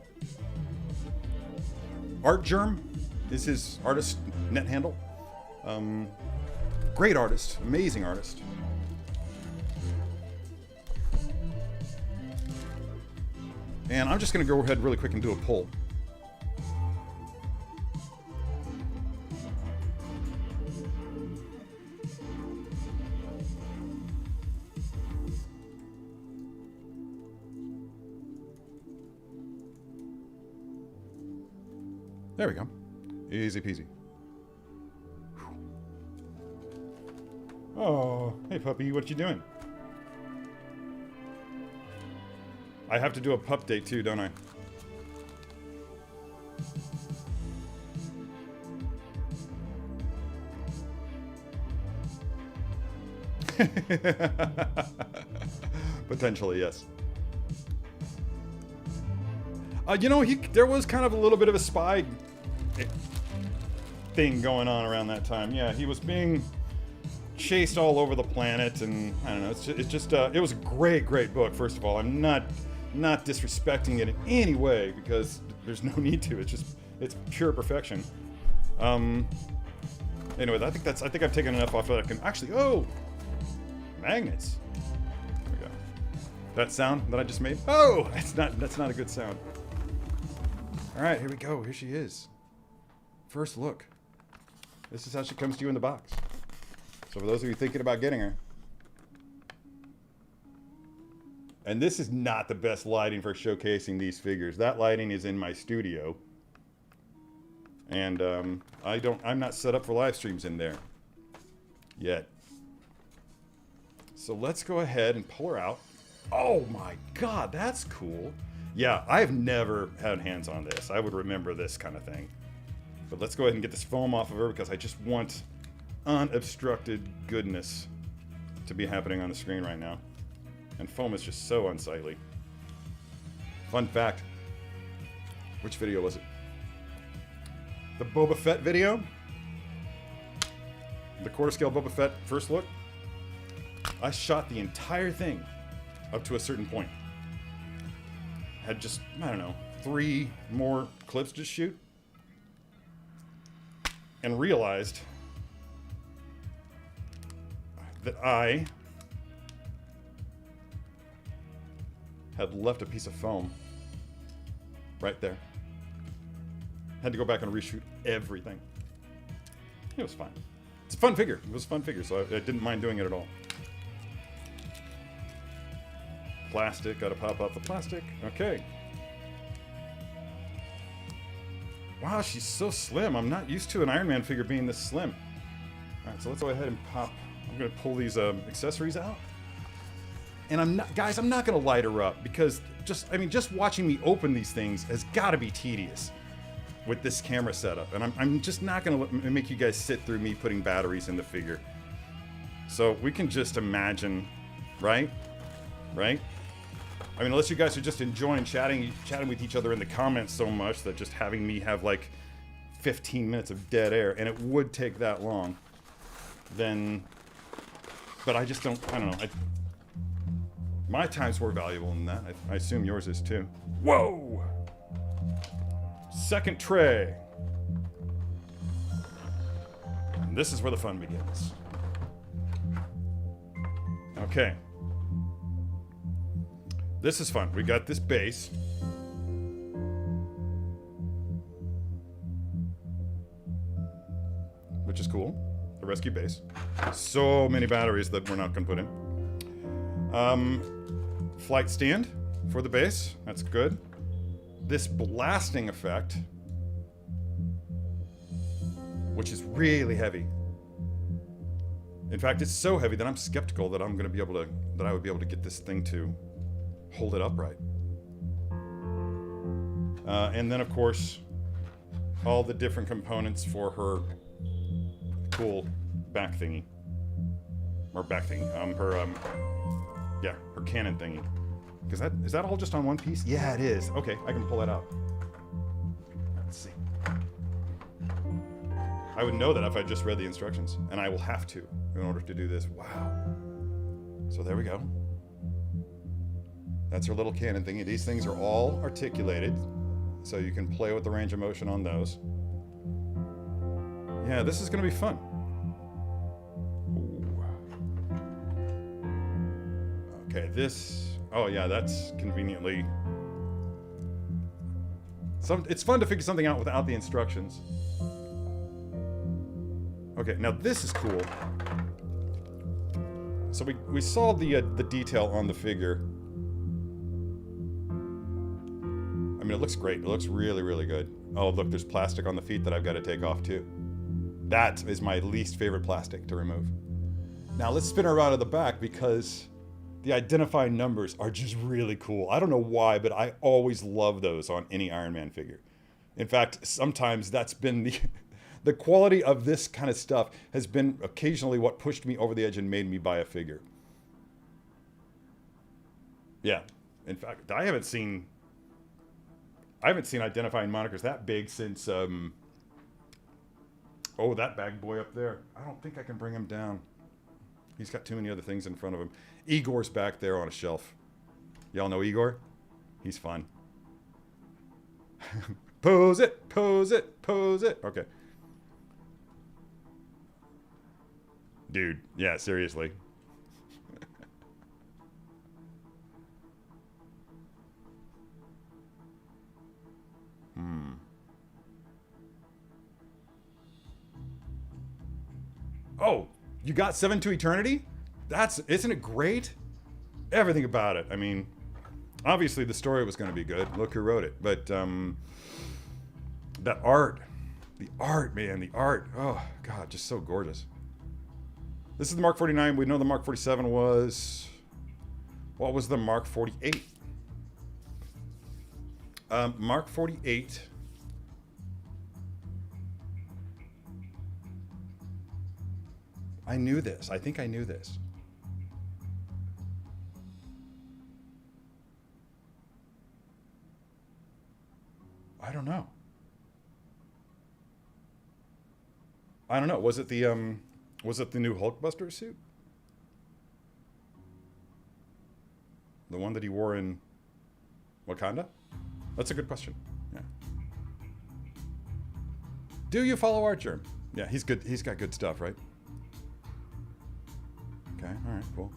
Art Germ is his artist net handle. Great artist, amazing artist. And I'm just going to go ahead really quick and do a poll. There we go. Easy peasy. Oh, hey puppy, what you doing? I have to do a pup date too, don't I? Potentially, yes. You know, there was kind of a little bit of a spy thing going on around that time. Yeah, he was being chased all over the planet, and I don't know. It was a great book. First of all, I'm not disrespecting it in any way because there's no need to. It's pure perfection. Anyway, I think I've taken enough off that I can actually. Oh, magnets. There we go. That sound that I just made. Oh, that's not a good sound. All right, here we go. Here she is. First look. This is how she comes to you in the box. So for those of you thinking about getting her. And this is not the best lighting for showcasing these figures. That lighting is in my studio. And I'm not set up for live streams in there yet. So let's go ahead and pull her out. Oh my God, that's cool. Yeah, I've never had hands on this. I would remember this kind of thing. But let's go ahead and get this foam off of her because I just want unobstructed goodness to be happening on the screen right now. And foam is just so unsightly. Fun fact. Which video was it? The Boba Fett video? The quarter scale Boba Fett first look? I shot the entire thing up to a certain point. Had just, I don't know, 3 more clips to shoot. And realized that I had left a piece of foam right there. Had to go back and reshoot everything. It was fine. It's a fun figure. It was a fun figure, so I didn't mind doing it at all. Plastic, gotta pop off the plastic. Okay. Wow, she's so slim. I'm not used to an Iron Man figure being this slim. Alright, so let's go ahead and pop. I'm gonna pull these accessories out. And I'm not gonna light her up because just watching me open these things has gotta be tedious with this camera setup. And I'm just not gonna make you guys sit through me putting batteries in the figure. So we can just imagine, right? Right? I mean, unless you guys are just enjoying chatting with each other in the comments so much that just having me have like 15 minutes of dead air, and it would take that long, then, but I don't know. My time's more valuable than that. I assume yours is too. Whoa! Second tray. And this is where the fun begins. Okay. This is fun. We got this base. which is cool. The rescue base. So many batteries that we're not going to put in. Flight stand for the base. That's good. This blasting effect, which is really heavy. In fact, it's so heavy that I'm skeptical that I'm going to be able to, that I would be able to get this thing to hold it upright. And then, of course, all the different components for her cool back thingy. Or back thingy. Yeah, her cannon thingy. Is that all just on one piece? Yeah, it is. Okay, I can pull that out. Let's see. I would know that if I just read the instructions, and I will have to in order to do this. Wow. So there we go. That's her little cannon thingy. These things are all articulated, so you can play with the range of motion on those. Yeah, this is going to be fun. Ooh. Okay, this... Oh yeah, that's conveniently... It's fun to figure something out without the instructions. Okay, now this is cool. So we saw the detail on the figure. I mean, it looks great. It looks really, really good. Oh, look, there's plastic on the feet that I've got to take off too. That is my least favorite plastic to remove. Now let's spin her around to the back because the identifying numbers are just really cool. I don't know why, but I always love those on any Iron Man figure. In fact, sometimes that's been the quality of this kind of stuff has been occasionally what pushed me over the edge and made me buy a figure. Yeah. In fact, I haven't seen identifying monikers that big since, oh, that bag boy up there. I don't think I can bring him down. He's got too many other things in front of him. Igor's back there on a shelf. Y'all know Igor? He's fun. Pose it, pose it, pose it. Okay. Dude, yeah, seriously. Oh, you got 7 to Eternity? Isn't it great? Everything about it. I mean, obviously the story was going to be good. Look who wrote it. But that art, man, the art. Oh, God, just so gorgeous. This is the Mark 49. We know the Mark 47 was... What was the Mark 48? Mark 48... I knew this. I think I knew this. I don't know. Was it the new Hulkbuster suit? The one that he wore in Wakanda? That's a good question. Yeah. Do you follow Archer? Yeah, he's good. He's got good stuff, right? Okay, all right, cool.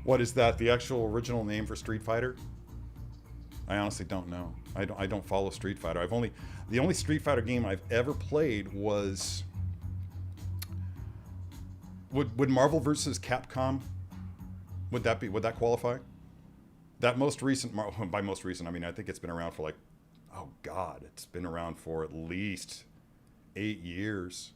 What is that? The actual original name for Street Fighter? I honestly don't know. I don't follow Street Fighter. The only Street Fighter game I've ever played was would Marvel vs. Capcom, would that qualify? That most recent, by most recent, I mean, I think it's been around for like, oh God, it's been around for at least 8 years.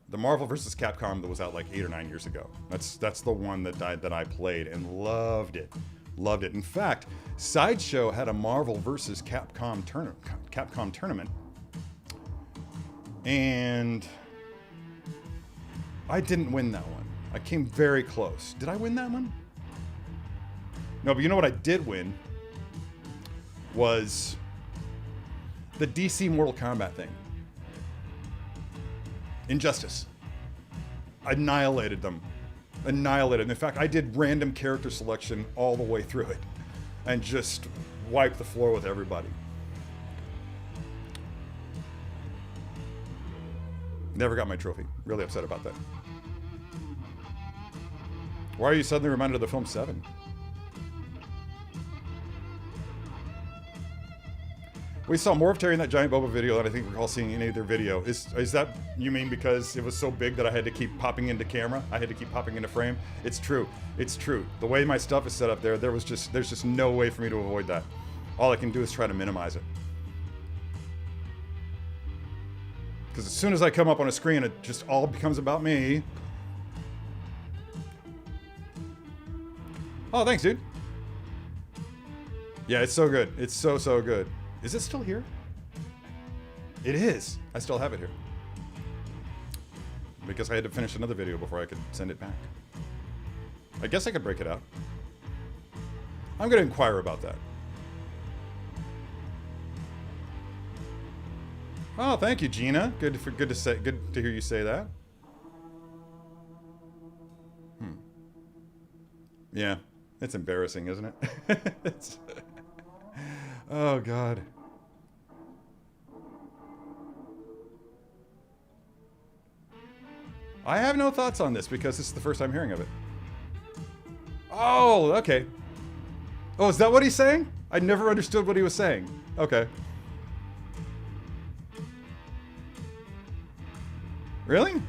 The Marvel vs. Capcom that was out like 8 or 9 years ago. That's the one that I played and loved it. Loved it. In fact, Sideshow had a Marvel vs. Capcom tournament. And I didn't win that one. I came very close. Did I win that one? No, but you know what I did win? Was the DC Mortal Kombat thing. Injustice. Annihilated them. Annihilated. In fact, I did random character selection all the way through it. And just wiped the floor with everybody. Never got my trophy. Really upset about that. Why are you suddenly reminded of the film Seven? We saw more of Terry in that giant Boba video than I think recall seeing any other video. Is that, you mean because it was so big that I had to keep popping into camera? I had to keep popping into frame? It's true. It's true. The way my stuff is set up there, there's just no way for me to avoid that. All I can do is try to minimize it. Because as soon as I come up on a screen, it just all becomes about me. Oh, thanks, dude. Yeah, it's so good. It's so good. Is it still here? It is. I still have it here. Because I had to finish another video before I could send it back. I guess I could break it out. I'm going to inquire about that. Oh, thank you, Gina. Good to hear you say that. Yeah, it's embarrassing, isn't it? Oh God. I have no thoughts on this because this is the first time hearing of it. Oh, okay. Oh, is that what he's saying? I never understood what he was saying. Okay. Really?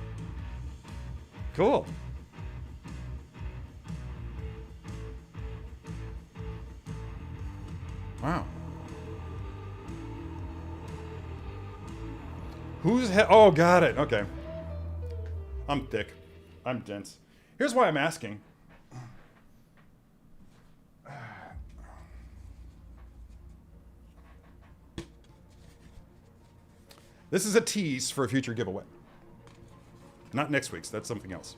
Cool. Wow. Oh, got it. Okay. I'm thick. I'm dense. Here's why I'm asking. This is a tease for a future giveaway. Not next week's, that's something else.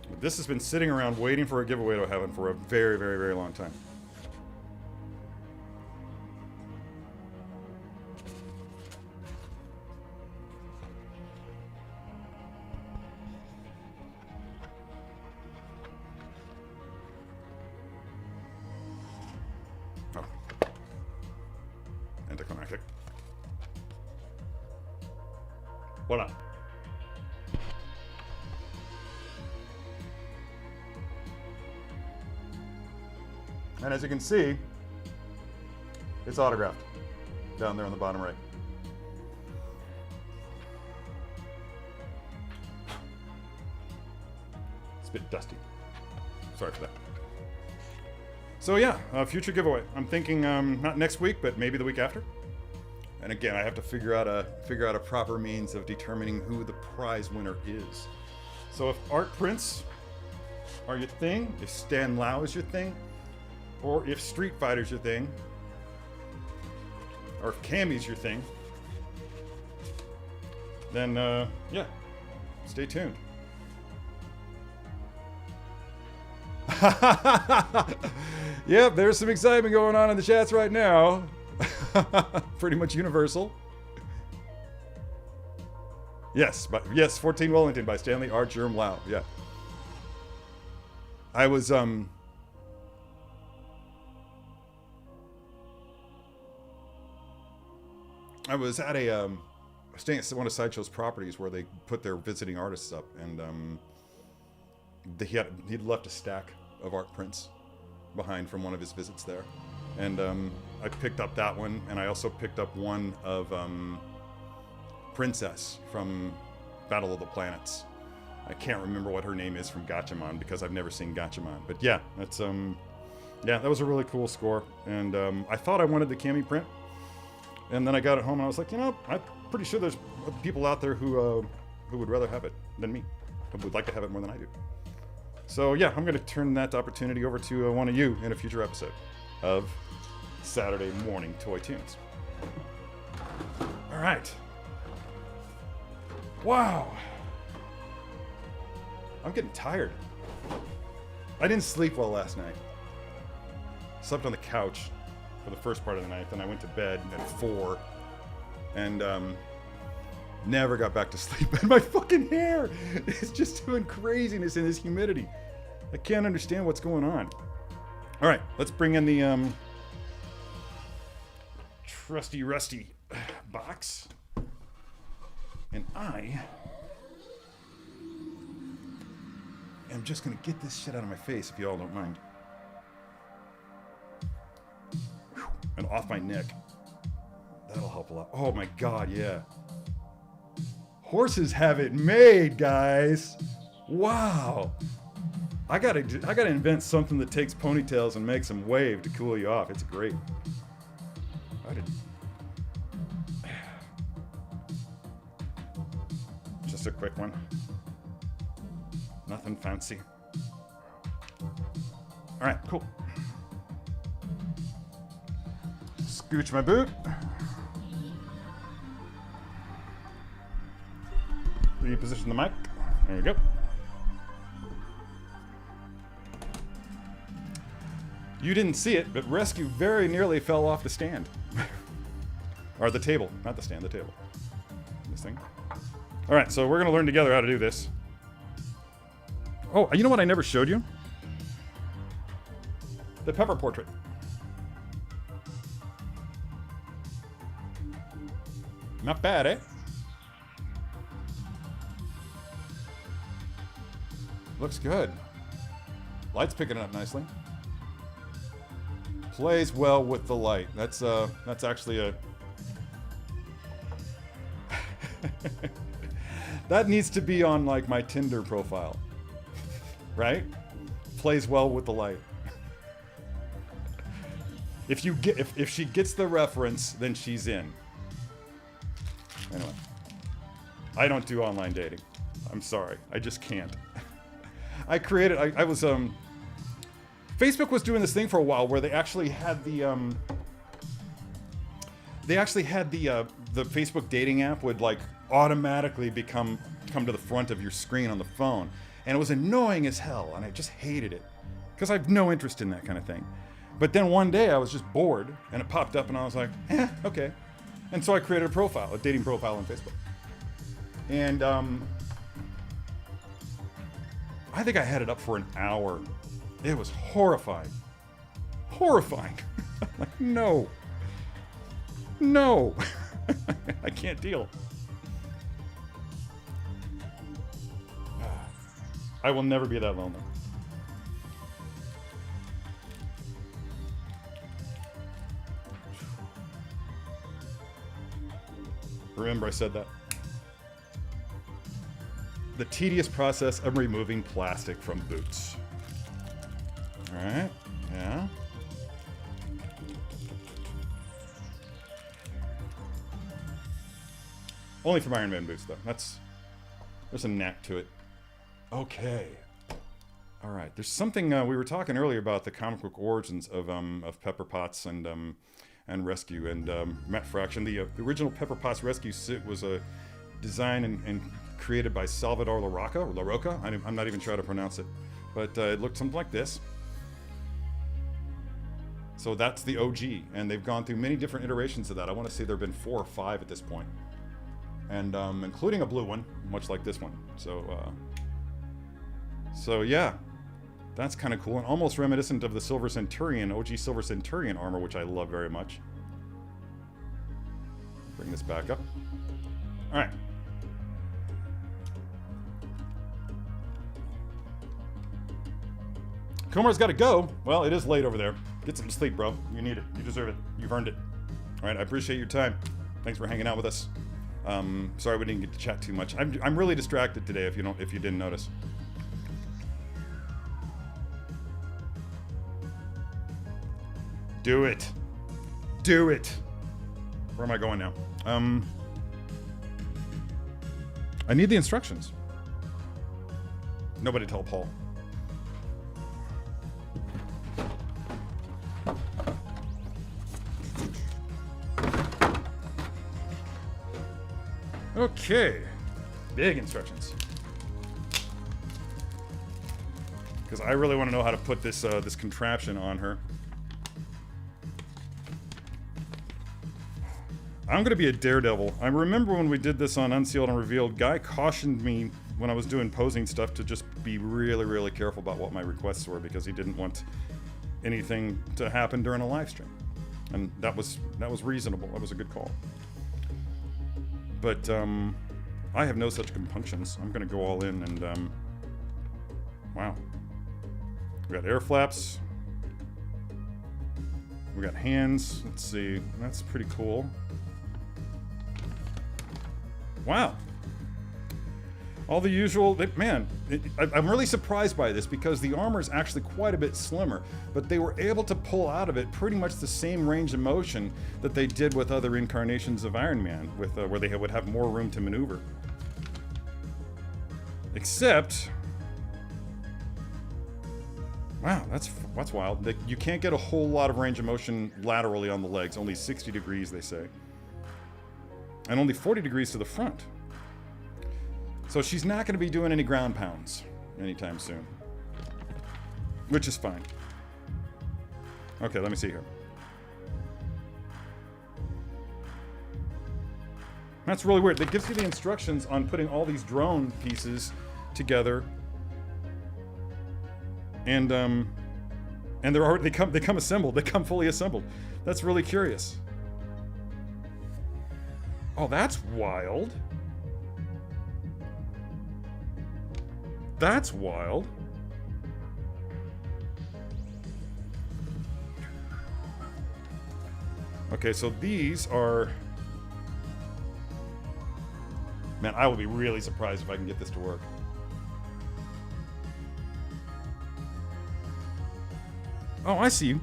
But this has been sitting around waiting for a giveaway to happen for a very, very, very long time. Oh. Anticlimactic. Voila. And as you can see, it's autographed down there on the bottom right. It's a bit dusty. Sorry for that. So yeah, future giveaway. I'm thinking not next week, but maybe the week after. And again, I have to figure out a proper means of determining who the prize winner is. So if art prints are your thing, if Stan Lau is your thing, or if Street Fighter's your thing, or if Cammy's your thing, then yeah, stay tuned. Yep, there's some excitement going on in the chats right now. Pretty much universal. Yes, but yes, 14 Wellington by Stanley R. Germ Lau. Yeah. I was at a staying at one of Sideshow's properties where they put their visiting artists up, and he'd left a stack of art prints behind from one of his visits there, and I picked up that one, and I also picked up one of Princess from Battle of the Planets. I can't remember what her name is from Gatchaman because I've never seen Gatchaman, but yeah, that's yeah, that was a really cool score, and I thought I wanted the Cammy print, and then I got it home and I was like, you know, I'm pretty sure there's people out there who would rather have it than me, who would like to have it more than I do. So yeah, I'm going to turn that opportunity over to one of you in a future episode of Saturday Morning Toy Tunes. All right. Wow. I'm getting tired. I didn't sleep well last night. Slept on the couch for the first part of the night, then I went to bed at 4 and never got back to sleep. And my fucking hair is just doing craziness in this humidity. I can't understand what's going on. All right, let's bring in the trusty rusty box. And am just gonna get this shit out of my face if you all don't mind. Whew. And off my neck. That'll help a lot. Oh my god, yeah. Horses have it made, guys. Wow. I gotta invent something that takes ponytails and makes them wave to cool you off. It's great. Just a quick one. Nothing fancy. All right, cool. Scooch my boot. Reposition the mic. There we go. You didn't see it, but Rescue very nearly fell off the stand. Or the table, not the stand, the table. This thing. All right, so we're gonna learn together how to do this. Oh, you know what I never showed you? The Pepper portrait. Not bad, eh? Looks good. Light's picking it up nicely. Plays well with the light. That's actually a... That needs to be on like my Tinder profile. Right? Plays well with the light. If she gets the reference, then she's in. Anyway. I don't do online dating. I'm sorry. I just can't. I was Facebook was doing this thing for a while where they actually had the Facebook dating app would like automatically come to the front of your screen on the phone, and it was annoying as hell, and I just hated it because I have no interest in that kind of thing. But then one day I was just bored, and it popped up, and I was like, okay, and so I created a dating profile on Facebook, and I think I had it up for an hour. It was horrifying. Horrifying. I'm like, no. No. I can't deal. I will never be that lonely. Remember I said that. The tedious process of removing plastic from boots. Alright, yeah. Only from Iron Man boots, though. There's a knack to it. Okay. Alright, there's something, we were talking earlier about the comic book origins of Pepper Potts and Rescue, and Matt Fraction. The original Pepper Potts Rescue suit was a design and created by Salvador LaRocca. I'm not even sure how to pronounce it. But it looked something like this. So that's the OG, and they've gone through many different iterations of that. I want to say there have been 4 or 5 at this point, and including a blue one, much like this one. So yeah, that's kind of cool, and almost reminiscent of the Silver Centurion, OG Silver Centurion armor, which I love very much. Bring this back up. All right. Kumar's got to go. Well, it is late over there. Get some sleep, bro. You need it. You deserve it. You've earned it. All right, I appreciate your time. Thanks for hanging out with us. Sorry we didn't get to chat too much. I'm really distracted today. If you didn't notice. Do it. Do it. Where am I going now? I need the instructions. Nobody tell Paul. Okay, big instructions. Because I really want to know how to put this this contraption on her. I'm gonna be a daredevil. I remember when we did this on Unsealed and Revealed, Guy cautioned me when I was doing posing stuff to just be really, really careful about what my requests were, because he didn't want anything to happen during a live stream. And that was reasonable. That was a good call. But I have no such compunctions. I'm gonna go all in, and Wow. We got air flaps. We got hands. Let's see. That's pretty cool. Wow. All the usual, man, I'm really surprised by this because the armor is actually quite a bit slimmer, but they were able to pull out of it pretty much the same range of motion that they did with other incarnations of Iron Man, with where they would have more room to maneuver. Except, wow, that's wild. You can't get a whole lot of range of motion laterally on the legs, only 60 degrees, they say. And only 40 degrees to the front. So she's not going to be doing any ground pounds anytime soon. Which is fine. Okay, let me see here. That's really weird. It gives you the instructions on putting all these drone pieces together. And they come assembled. They come fully assembled. That's really curious. Oh, that's wild. That's wild. Okay, so these are... Man, I will be really surprised if I can get this to work. Oh, I see you.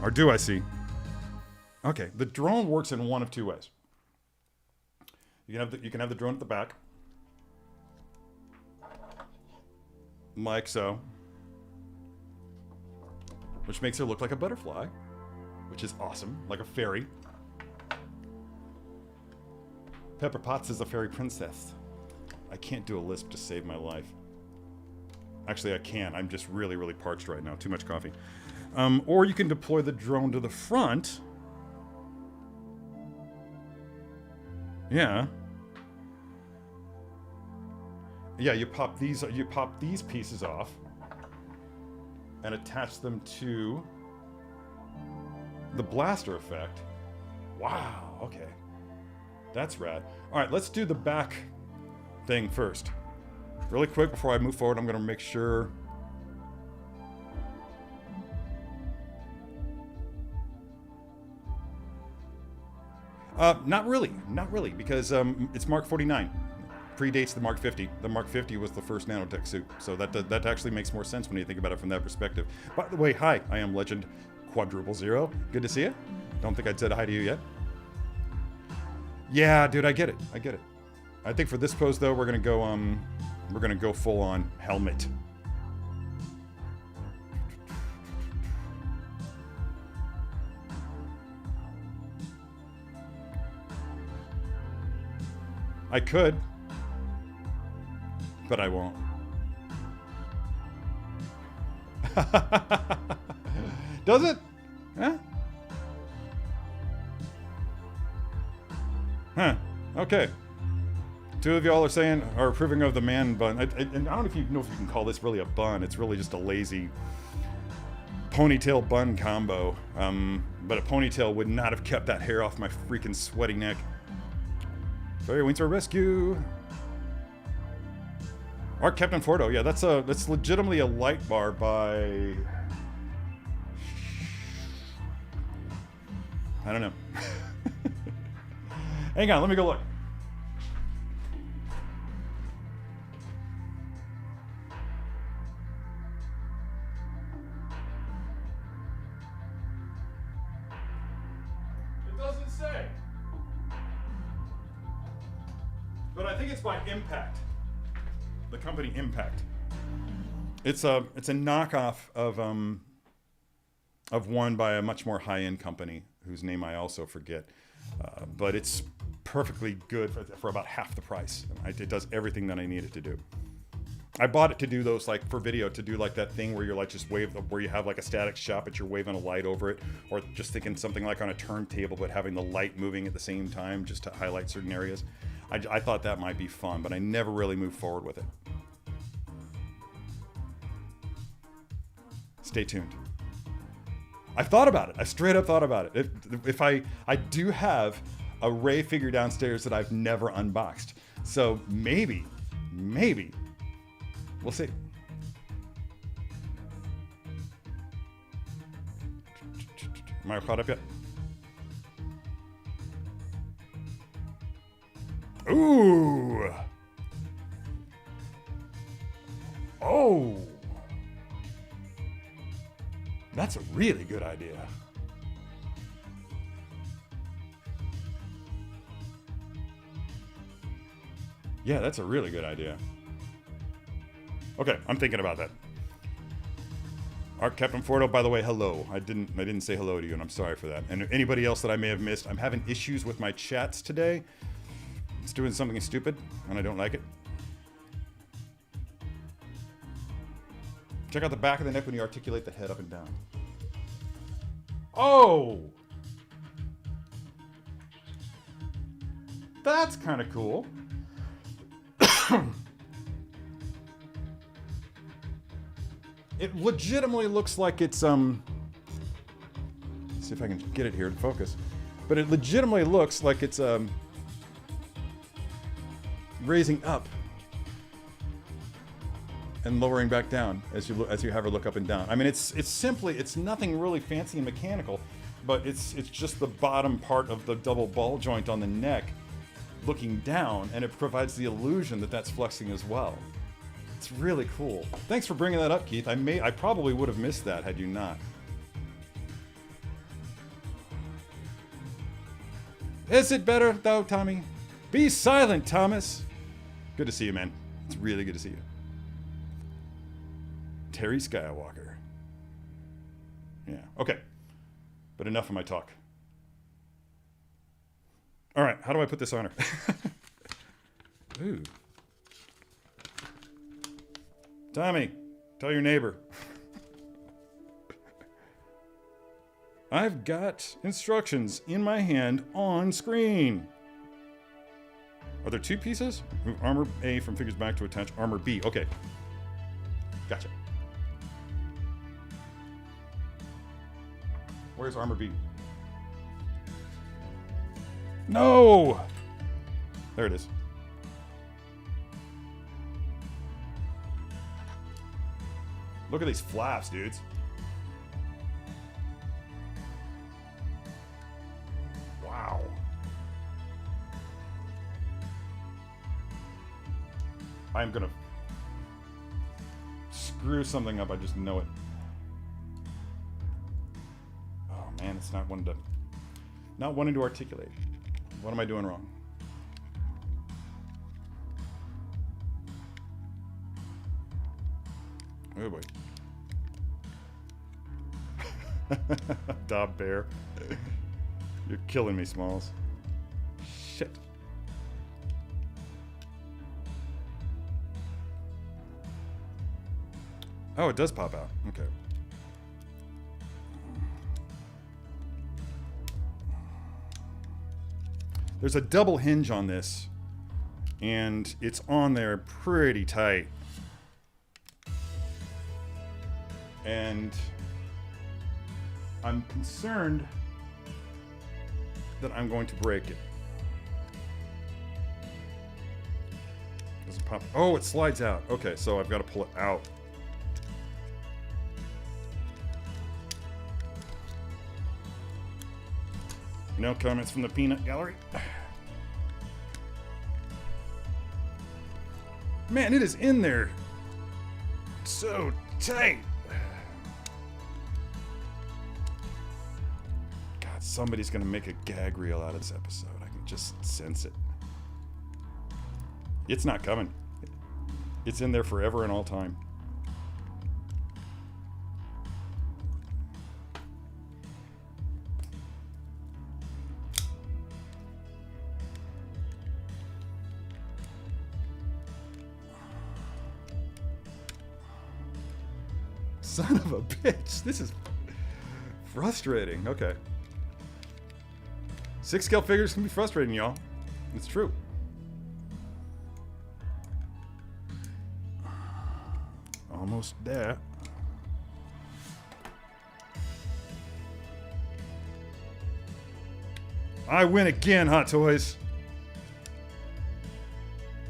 Or do I see? Okay, the drone works in one of two ways. You can have the drone at the back, like so, which makes her look like a butterfly, which is awesome, like a fairy. Pepper Potts is a fairy princess. I can't do a lisp to save my life. Actually, I can. I'm just really, really parched right now. Too much coffee. Or you can deploy the drone to the front. Yeah. Yeah, you pop these pieces off and attach them to the blaster effect. Wow, okay. That's rad. All right, let's do the back thing first. Really quick before I move forward, I'm gonna make sure. Not really, because it's Mark 49. Predates the Mark 50. The Mark 50 was the first nanotech suit, so that actually makes more sense when you think about it from that perspective. By the way, hi, I am Legend Quadruple Zero. Good to see you. Don't think I'd said hi to you yet. Yeah, dude, I get it. I think for this pose though, we're gonna go full on helmet. I could, but I won't. Does it? Huh? Huh. Okay. Two of y'all are approving of the man bun. And I don't know if you can call this really a bun. It's really just a lazy ponytail bun combo. But a ponytail would not have kept that hair off my freaking sweaty neck. Fairy Winter Rescue. Art Captain Fordo. Yeah, that's legitimately a light bar by... I don't know. Hang on, let me go look. It doesn't say. But I think it's by Impact. The company Impact. It's a knockoff of one by a much more high-end company whose name I also forget. But it's perfectly good for about half the price. It does everything that I need it to do. I bought it to do those, like, for video, to do like that thing where you're like just where you have like a static shot but you're waving a light over it, or just thinking something like on a turntable but having the light moving at the same time just to highlight certain areas. I thought that might be fun, but I never really moved forward with it. Stay tuned. I've thought about it. I straight up thought about it. If I do have a Ray figure downstairs that I've never unboxed. So maybe, we'll see. Am I caught up yet? Ooh. Oh. That's a really good idea. Yeah, that's a really good idea. Okay, I'm thinking about that. Art Captain Fordo, by the way, hello. I didn't say hello to you, and I'm sorry for that. And anybody else that I may have missed, I'm having issues with my chats today. It's doing something stupid, and I don't like it. Check out the back of the neck when you articulate the head up and down. Oh! That's kind of cool. It legitimately looks like it's, let's see if I can get it here to focus. But it legitimately looks like it's, raising up and lowering back down as you have her look up and down. I mean, it's nothing really fancy and mechanical, but it's just the bottom part of the double ball joint on the neck looking down, and it provides the illusion that that's flexing as well. It's really cool. Thanks for bringing that up, Keith. I probably would have missed that had you not. Is it better though, Tommy? Be silent, Thomas. Good to see you, man. It's really good to see you. Terry Skywalker. Yeah, okay. But enough of my talk. All right, how do I put this on her? Ooh. Tommy, tell your neighbor. I've got instructions in my hand on screen. Are there two pieces? Move armor A from figures back to attach armor B. Okay. Gotcha. Where's armor B? No! There it is. Look at these flaps, dudes. Wow. I'm gonna screw something up, I just know it. Oh man, it's not wanting to articulate. What am I doing wrong? Oh boy. Dob Bear. You're killing me, Smalls. Shit. Oh, it does pop out. Okay. There's a double hinge on this, and it's on there pretty tight. And I'm concerned that I'm going to break it. Doesn't pop. Oh, it slides out. Okay, so I've got to pull it out. No comments from the peanut gallery. Man, it is in there so tight. God, somebody's gonna make a gag reel out of this episode. I can just sense it. It's not coming. It's in there forever and all time. Son of a bitch. This is frustrating. Okay. 6 scale figures can be frustrating, y'all. It's true. Almost there. I win again, Hot Toys.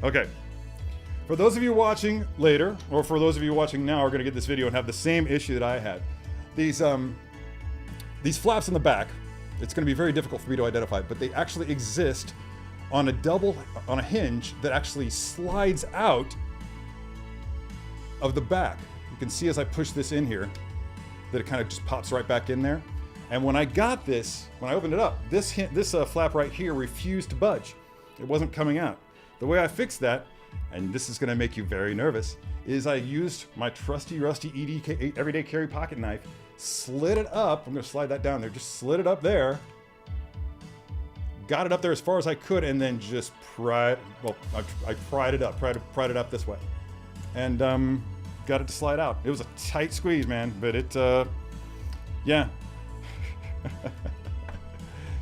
Okay. For those of you watching later, or for those of you watching now, are going to get this video and have the same issue that I had. These flaps in the back, it's going to be very difficult for me to identify, but they actually exist on a hinge that actually slides out of the back. You can see as I push this in here that it kind of just pops right back in there. And when I got this, when I opened it up, this flap right here refused to budge. It wasn't coming out. The way I fixed that, and this is going to make you very nervous, is I used my trusty rusty ED everyday carry pocket knife, slid it up. I'm going to slide that down there. Just slid it up there. Got it up there as far as I could, and then just I pried it up, pried it up this way, and got it to slide out. It was a tight squeeze, man, but it, yeah,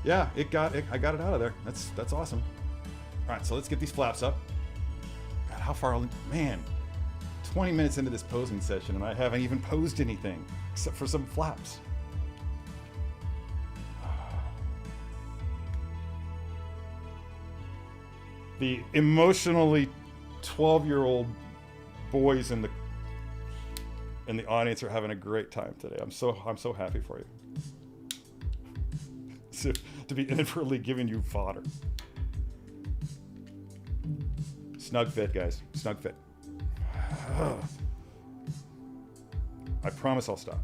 yeah, I got it out of there. That's awesome. All right, so let's get these flaps up. God, how far? Man, 20 minutes into this posing session, and I haven't even posed anything except for some flaps. The emotionally 12-year-old boys in the audience are having a great time today. I'm so happy for you. To be inadvertently giving you fodder. Snug fit, guys. Snug fit. I promise I'll stop.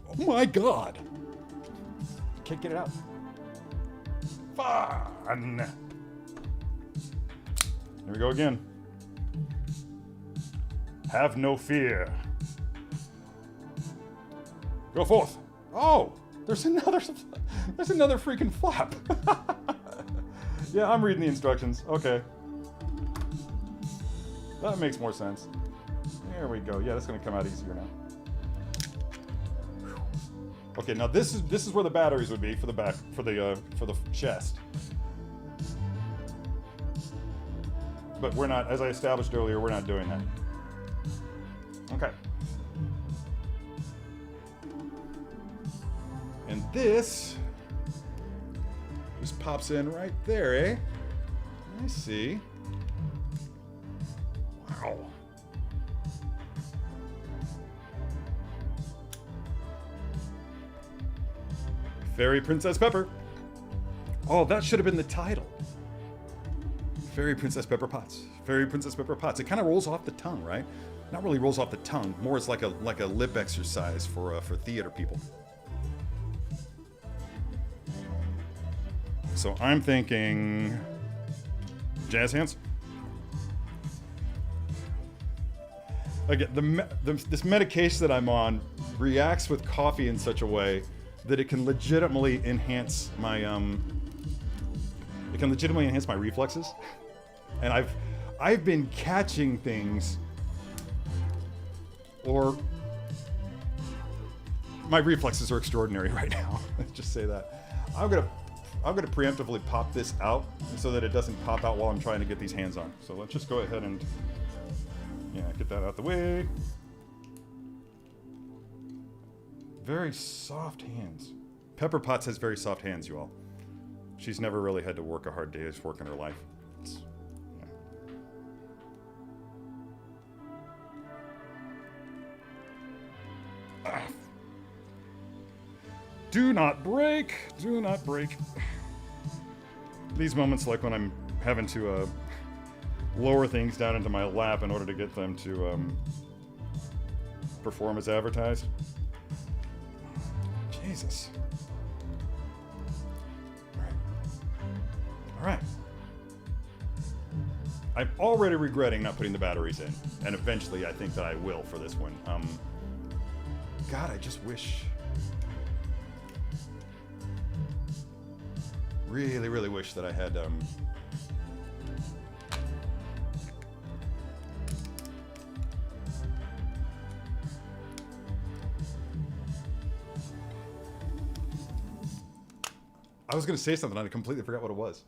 Oh my God. Can't get it out. Fun. Here we go again. Have no fear. Go forth. Oh, there's another freaking flap. Yeah, I'm reading the instructions. Okay. That makes more sense. There we go. Yeah, that's gonna come out easier now. Okay, now this is where the batteries would be for the back, for the chest. But we're not, as I established earlier, we're not doing that. Okay. And this just pops in right there, eh? I see. Wow. Fairy Princess Pepper. Oh, that should have been the title. Fairy Princess Pepper Potts. Fairy Princess Pepper Potts. It kind of rolls off the tongue, right? Not really rolls off the tongue. More it's like a lip exercise for theater people. So I'm thinking jazz hands. Again, this medication that I'm on reacts with coffee in such a way that it can legitimately enhance my reflexes. And I've been catching things, or my reflexes are extraordinary right now. Let's just say that. I'm gonna preemptively pop this out so that it doesn't pop out while I'm trying to get these hands on. So let's just go ahead and get that out the way. Very soft hands. Pepper Potts has very soft hands, you all. She's never really had to work a hard day's work in her life. Do not break. Do not break. These moments, like when I'm having to lower things down into my lap in order to get them to perform as advertised. Jesus. All right. I'm already regretting not putting the batteries in, and eventually I think that I will for this one. God, I just wish. Really, really wish that I had I was going to say something and I completely forgot what it was.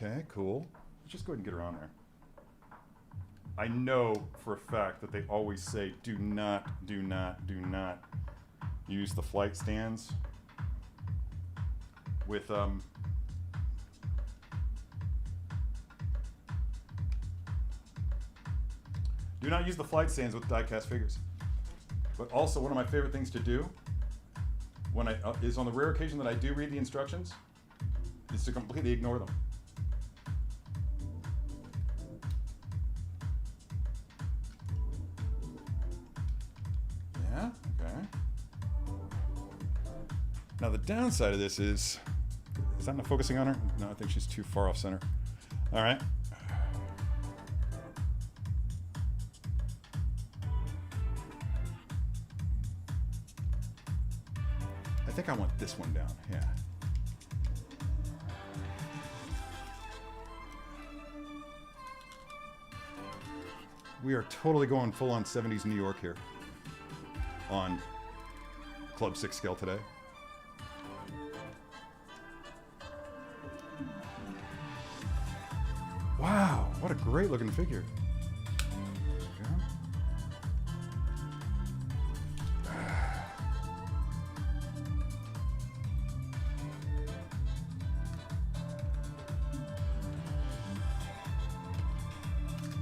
Okay, cool. Let's just go ahead and get around there. I know for a fact that they always say do not use the flight stands with do not use the flight stands with die-cast figures. But also one of my favorite things to do when is on the rare occasion that I do read the instructions is to completely ignore them. Yeah, okay. Now the downside of this is that not focusing on her? No, I think she's too far off center. All right. I think I want this one down, yeah. We are totally going full on 70s New York here on Club 6 scale today. Wow, what a great looking figure.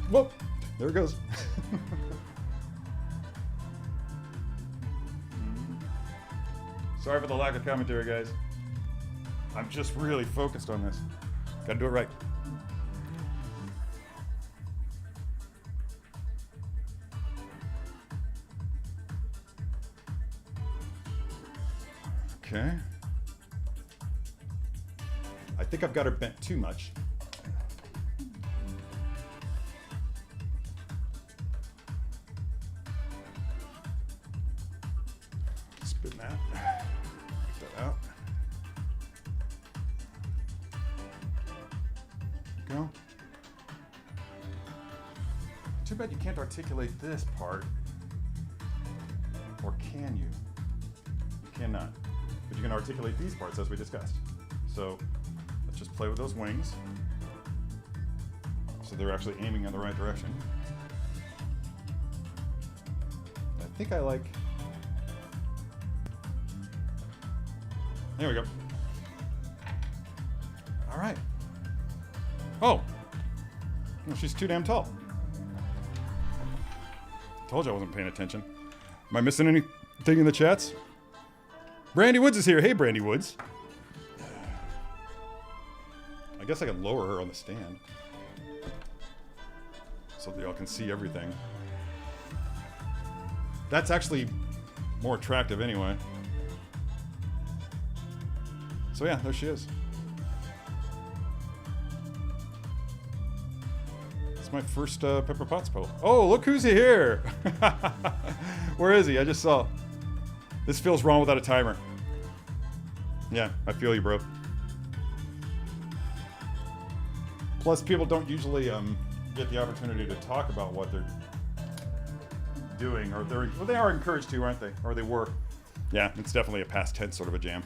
Whoop! There it goes. Sorry for the lack of commentary, guys. I'm just really focused on this. Gotta do it right. Okay. I think I've got her bent too much. Spin that. Get that out. There we go. Too bad you can't articulate this part. Or can you? You cannot. But you can articulate these parts as we discussed. So let's just play with those wings. So they're actually aiming in the right direction. I think I like... There we go. All right. Oh! Well, she's too damn tall. Told you I wasn't paying attention. Am I missing anything in the chats? Brandy Woods is here. Hey, Brandy Woods. I guess I could lower her on the stand so that y'all can see everything. That's actually more attractive anyway. So yeah, there she is. It's my first Pepper Potts poll. Oh, look who's here! Where is he? I just saw. This feels wrong without a timer. Yeah, I feel you, bro. Plus, people don't usually get the opportunity to talk about what they're doing, or they are encouraged to, aren't they? Or they were. Yeah, it's definitely a past tense sort of a jam.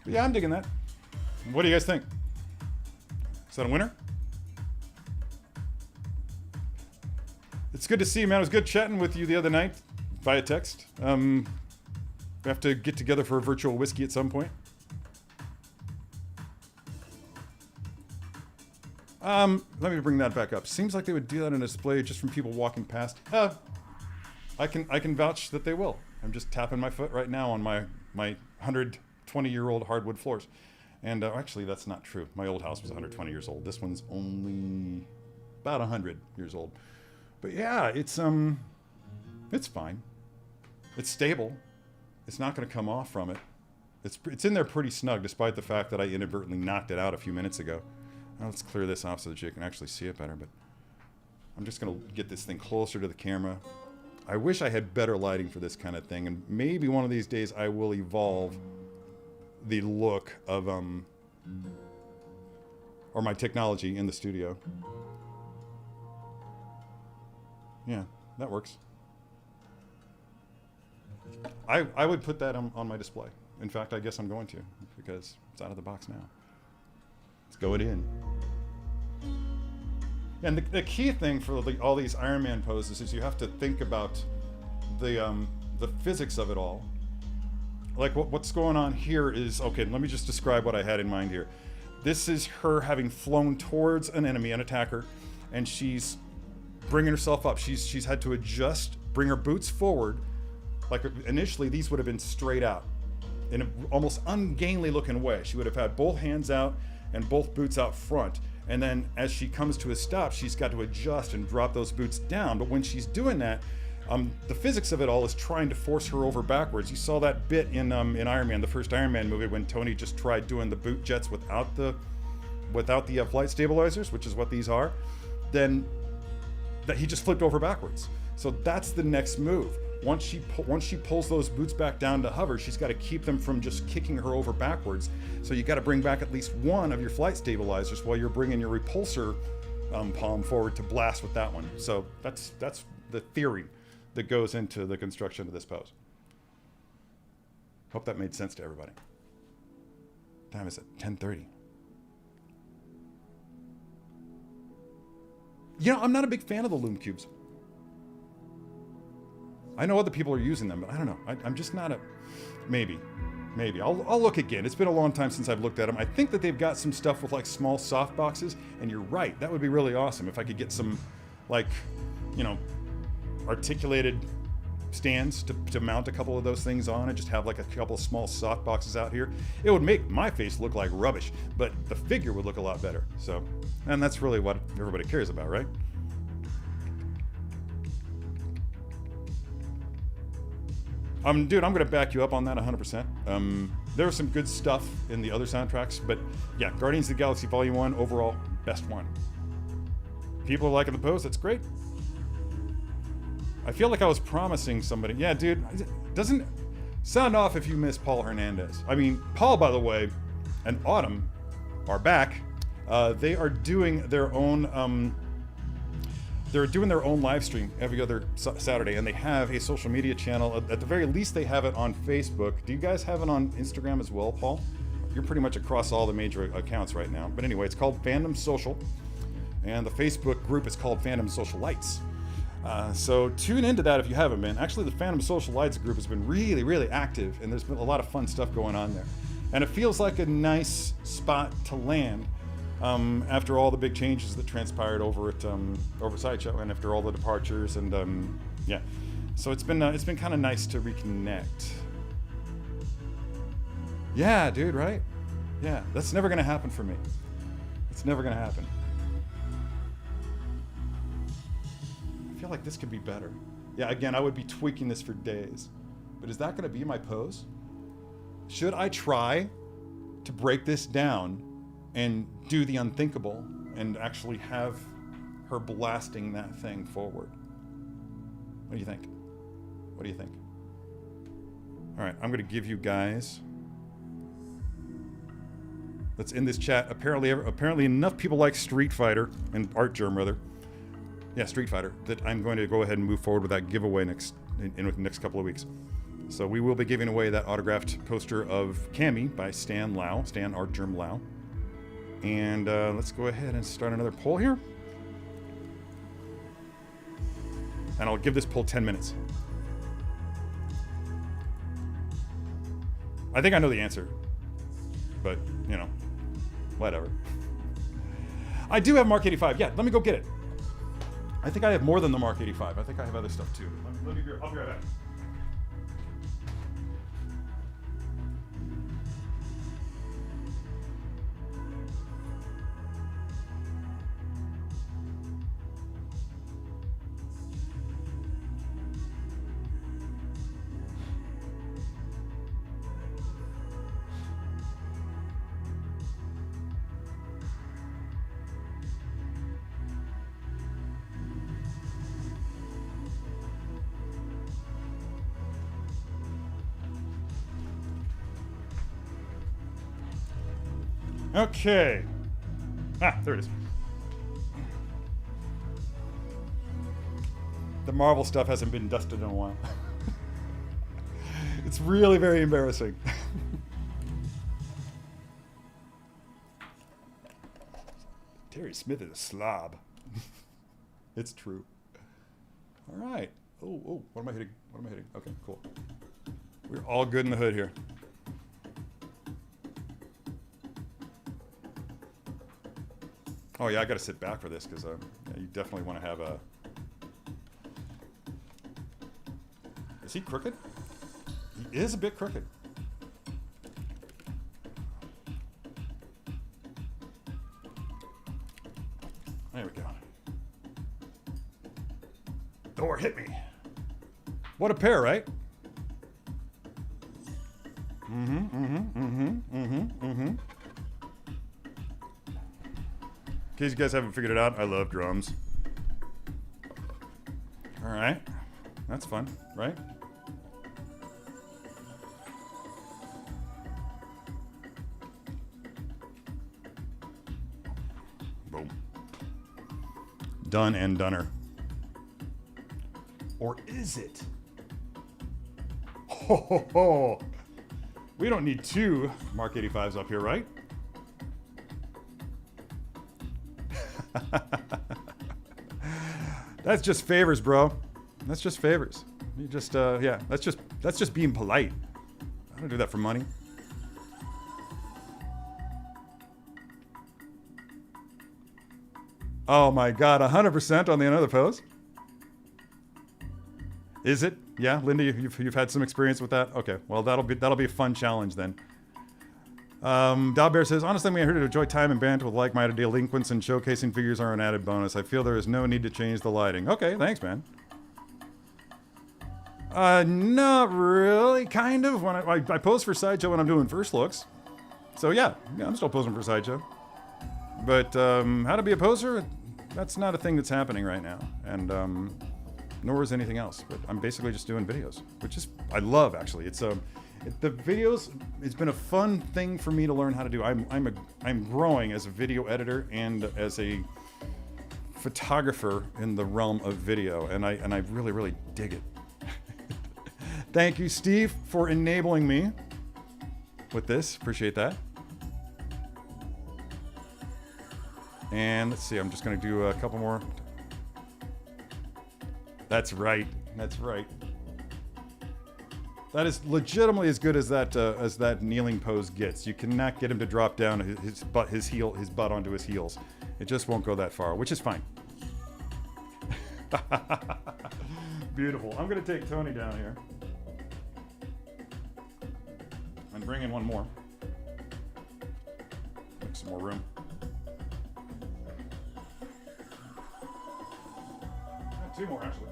But yeah, I'm digging that. What do you guys think? Is that a winner? It's good to see you, man. It was good chatting with you the other night via text. We have to get together for a virtual whiskey at some point. Let me bring that back up. Seems like they would do that in a display just from people walking past. I can vouch that they will. I'm just tapping my foot right now on my 120-year-old hardwood floors. And actually, that's not true. My old house was 120 years old. This one's only about 100 years old. But yeah, it's fine. It's stable. It's not going to come off from it. It's in there pretty snug, despite the fact that I inadvertently knocked it out a few minutes ago. Now let's clear this off so that you can actually see it better. But I'm just going to get this thing closer to the camera. I wish I had better lighting for this kind of thing, and maybe one of these days I will evolve the look of or my technology in the studio. Yeah, that works. I would put that on my display. In fact, I guess I'm going to, because it's out of the box now. Let's go it in. And the key thing for all these Iron Man poses is you have to think about the physics of it all. Like what's going on here is, okay, let me just describe what I had in mind here. This is her having flown towards an enemy, an attacker, and she's bringing herself up. She's had to adjust, bring her boots forward. Like initially, these would have been straight out in an almost ungainly looking way. She would have had both hands out and both boots out front. And then as she comes to a stop, she's got to adjust and drop those boots down. But when she's doing that, the physics of it all is trying to force her over backwards. You saw that bit in Iron Man, the first Iron Man movie, when Tony just tried doing the boot jets without the flight stabilizers, which is what these are. Then that he just flipped over backwards. So that's the next move. Once she pulls those boots back down to hover, she's got to keep them from just kicking her over backwards. So you got to bring back at least one of your flight stabilizers while you're bringing your repulsor palm forward to blast with that one. So that's the theory that goes into the construction of this pose. Hope that made sense to everybody. Time is it? 10:30. You know, I'm not a big fan of the loom cubes. I know other people are using them, but I don't know. I'm just not a... Maybe. I'll look again. It's been a long time since I've looked at them. I think that they've got some stuff with like small soft boxes, and you're right. That would be really awesome if I could get some, like, you know, articulated stands to mount a couple of those things on and just have like a couple of small soft boxes out here. It would make my face look like rubbish, but the figure would look a lot better. So, and that's really what everybody cares about, right? Dude, I'm gonna back you up on that 100%. There was some good stuff in the other soundtracks, but yeah, Guardians of the Galaxy Volume 1, overall, best one. People are liking the pose, that's great. I feel like I was promising somebody, yeah, dude, doesn't sound off if you miss Paul Hernandez. I mean, Paul, by the way, and Autumn are back. They are doing their own, live stream every other Saturday, and they have a social media channel. At the very least, they have it on Facebook. Do you guys have it on Instagram as well, Paul? You're pretty much across all the major accounts right now. But anyway, it's called Fandom Social, and the Facebook group is called Fandom Socialites. So tune into that if you haven't been. Actually, the Fandom Socialites group has been really, really active, and there's been a lot of fun stuff going on there. And it feels like a nice spot to land after all the big changes that transpired over at Sideshow, and after all the departures, and yeah. So it's been kind of nice to reconnect. Yeah, dude, right? Yeah, that's never gonna happen for me. It's never gonna happen. I feel like this could be better. Yeah, again, I would be tweaking this for days. But is that gonna be my pose? Should I try to break this down and do the unthinkable and actually have her blasting that thing forward? What do you think? What do you think? All right, I'm gonna give you guys... Let's end this chat. Apparently enough people like Street Fighter and Art Germ, rather. Yeah, Street Fighter, that I'm going to go ahead and move forward with that giveaway in the next couple of weeks. So we will be giving away that autographed poster of Cammy by Stan Art Germ Lau. And let's go ahead and start another poll here. And I'll give this poll 10 minutes. I think I know the answer. But, you know, whatever. I do have Mark 85. Yeah, let me go get it. I think I have more than the Mark 85. I think I have other stuff too. I'll be right back. Okay. There it is. The Marvel stuff hasn't been dusted in a while. It's really very embarrassing. Larry Smith is a slob. It's true. All right. Oh, what am I hitting? Okay, cool. We're all good in the hood here. Oh yeah, I got to sit back for this because yeah, you definitely want to have a... Is he crooked? He is a bit crooked. There we go. Thor hit me. What a pair, right? In case you guys haven't figured it out, I love drums. All right. That's fun, right? Boom. Done and doneer. Or is it? Ho, ho, ho. We don't need two Mark 85s up here, right? That's just favors, bro. That's just favors. You just, yeah, that's just being polite. I don't do that for money. Oh my God, 100% on the another pose. Is it? Yeah, Linda, you've had some experience with that. Okay, well that'll be a fun challenge then. Dalbear says, honestly, I'm here to enjoy time and banter with like-minded delinquents, and showcasing figures are an added bonus. I feel there is no need to change the lighting. Okay, thanks, man. Not really, kind of. When I pose for Sideshow when I'm doing first looks. So yeah, I'm still posing for Sideshow. But how to be a poser, that's not a thing that's happening right now. And nor is anything else. But I'm basically just doing videos, which is, I love actually. It's the videos, it's been a fun thing for me to learn how to do. I'm growing as a video editor and as a photographer in the realm of video, and I really, really dig it. Thank you, Steve, for enabling me with this. Appreciate that. And let's see, I'm just gonna do a couple more. That's right. That's right. That is legitimately as good as that kneeling pose gets. You cannot get him to drop down his butt onto his heels. It just won't go that far, which is fine. Beautiful. I'm gonna take Tony down here and bring in one more. Make some more room. Two more actually.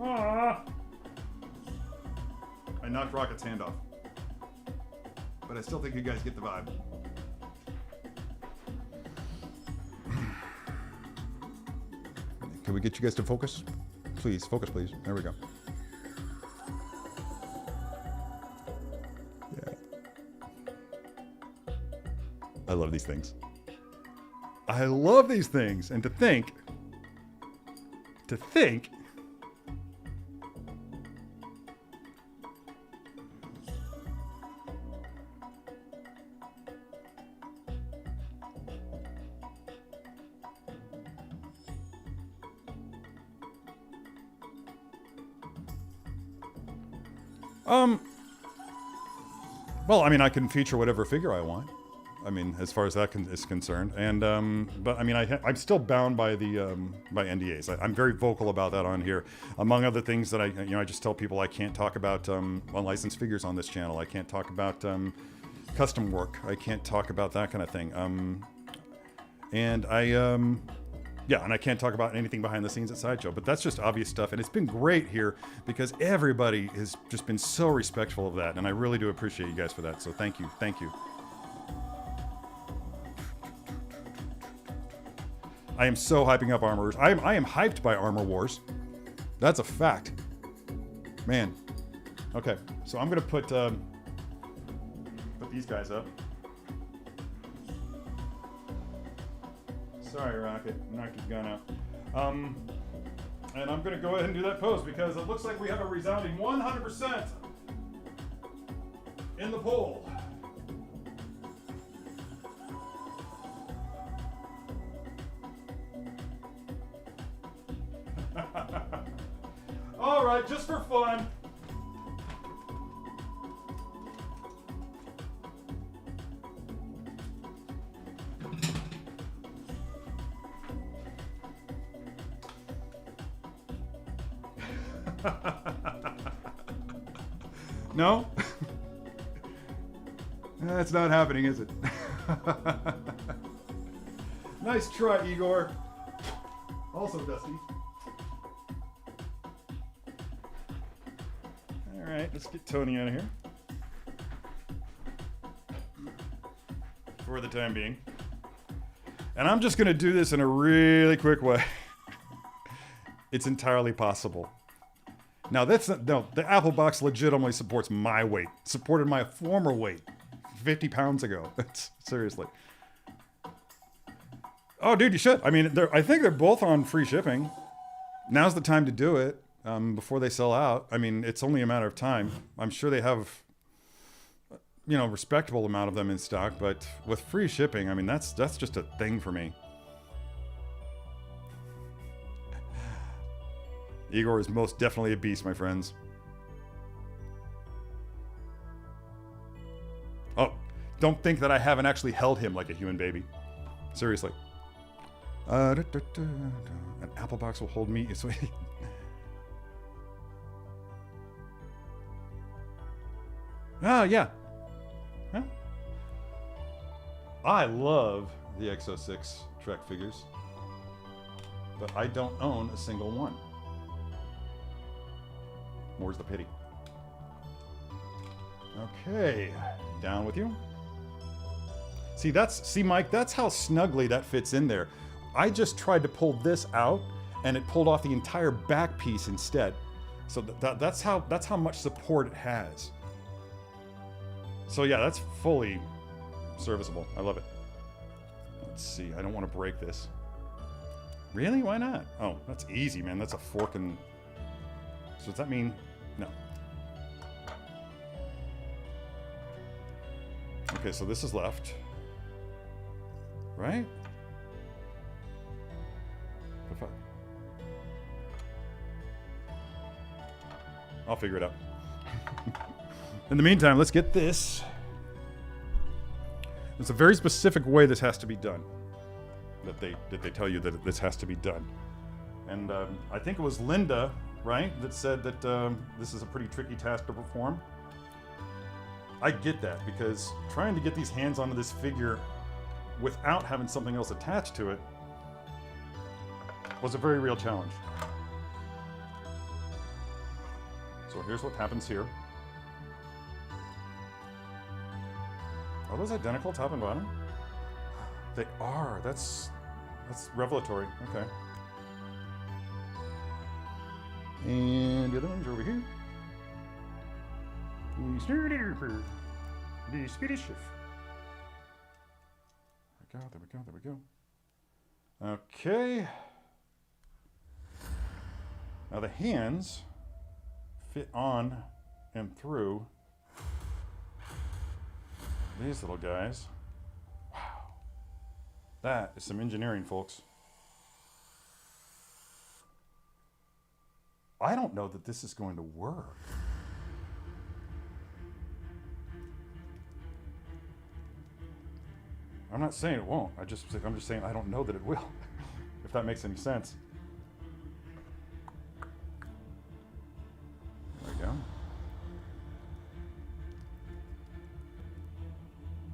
Ah! I knocked Rocket's hand off. But I still think you guys get the vibe. Can we get you guys to focus? Please, focus please. There we go. Yeah. I love these things. I love these things. And to think well, I mean, I can feature whatever figure I want. I mean, as far as that is concerned, and but I mean, I'm still bound by the by NDAs. I'm very vocal about that on here. Among other things that I just tell people I can't talk about unlicensed figures on this channel. I can't talk about custom work. I can't talk about that kind of thing. And yeah, and I can't talk about anything behind the scenes at Sideshow, but that's just obvious stuff. And it's been great here because everybody has just been so respectful of that. And I really do appreciate you guys for that. So thank you. Thank you. I am so hyping up Armor Wars. I am hyped by Armor Wars. That's a fact. Man. Okay, so I'm going to put these guys up. Sorry, Rocket. Knocked his gun out. And I'm going to go ahead and do that pose because it looks like we have a resounding 100% in the poll. All right, just for fun. No? That's not happening, is it? Nice try, Igor. Also Dusty. All right, let's get Tony out of here. For the time being. And I'm just going to do this in a really quick way. It's entirely possible. Now, that's not, no, the Apple box legitimately supports my weight. Supported my former weight 50 pounds ago. Seriously. Oh, dude, you should. I mean, I think they're both on free shipping. Now's the time to do it before they sell out. I mean, it's only a matter of time. I'm sure they have, you know, a respectable amount of them in stock, but with free shipping, I mean, that's just a thing for me. Igor is most definitely a beast, my friends. Oh, don't think that I haven't actually held him like a human baby. Seriously. An Apple box will hold me. Oh, yeah. Huh? I love the X06 Trek figures, but I don't own a single one. More's the pity. Okay, down with you. See, Mike, that's how snugly that fits in there. I just tried to pull this out, and it pulled off the entire back piece instead. So that's how much support it has. So yeah, that's fully serviceable. I love it. Let's see. I don't want to break this. Really? Why not? Oh, that's easy, man. That's a fork and... So does that mean... No. Okay, so this is left. Right? I'll figure it out. In the meantime, let's get this. There's a very specific way this has to be done. That they tell you that this has to be done. And I think it was Linda, right, that said that this is a pretty tricky task to perform. I get that, because trying to get these hands onto this figure without having something else attached to it was a very real challenge. So here's what happens here. Are those identical, top and bottom? They are. That's revelatory. Okay. And the other one's over here. The Swedish chef. There we go. Okay. Now the hands fit on and through these little guys. Wow. That is some engineering, folks. I don't know that this is going to work. I'm not saying it won't. I'm just saying I don't know that it will. If that makes any sense. There we go.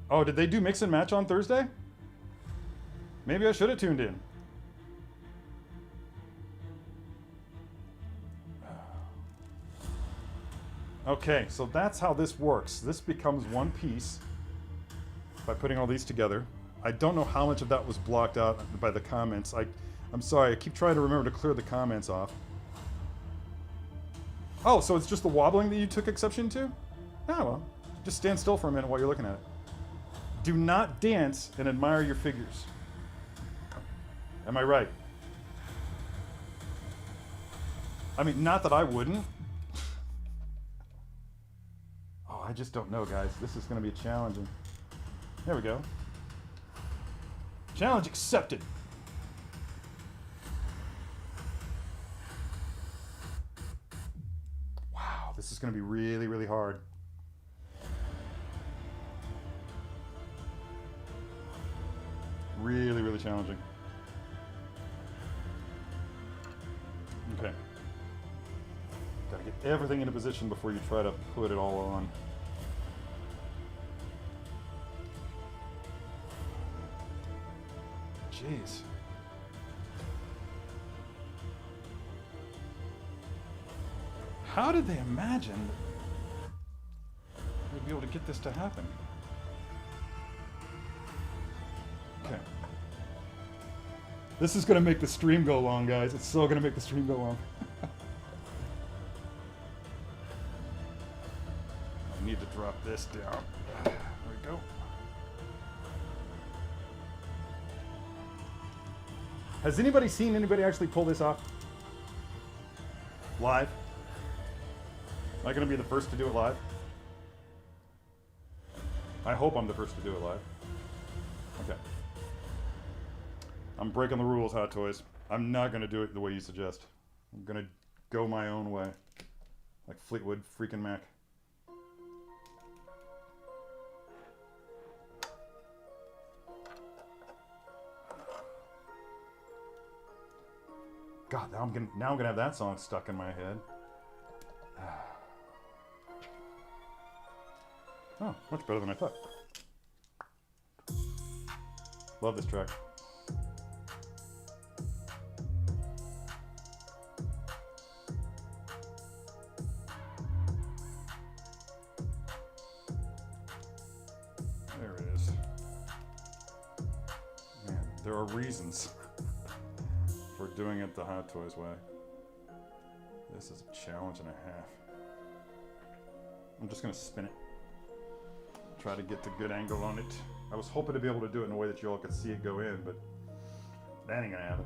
Oh, did they do mix and match on Thursday? Maybe I should have tuned in. Okay, so that's how this works. This becomes one piece by putting all these together. I don't know how much of that was blocked out by the comments. I'm sorry, I keep trying to remember to clear the comments off. Oh, so it's just the wobbling that you took exception to? Oh, well, just stand still for a minute while you're looking at it. Do not dance and admire your figures. Am I right? I mean, not that I wouldn't. Oh, I just don't know, guys. This is going to be challenging. There we go. Challenge accepted. Wow, this is going to be really, really hard. Really, really challenging. Okay. Gotta get everything into position before you try to put it all on. Jeez. How did they imagine we'd be able to get this to happen? Okay. This is going to make the stream go long, guys. It's so going to make the stream go long. I need to drop this down. There we go. Has anybody seen anybody actually pull this off? Live? Am I going to be the first to do it live? I hope I'm the first to do it live. Okay. I'm breaking the rules, Hot Toys. I'm not going to do it the way you suggest. I'm going to go my own way. Like Fleetwood freaking Mac. God, now I'm gonna have that song stuck in my head. Oh, much better than I thought. Love this track. There it is. Man, there are reasons for doing it the Hot Toys way. This is a challenge and a half. I'm just gonna spin it. Try to get the good angle on it. I was hoping to be able to do it in a way that you all could see it go in, but that ain't gonna happen.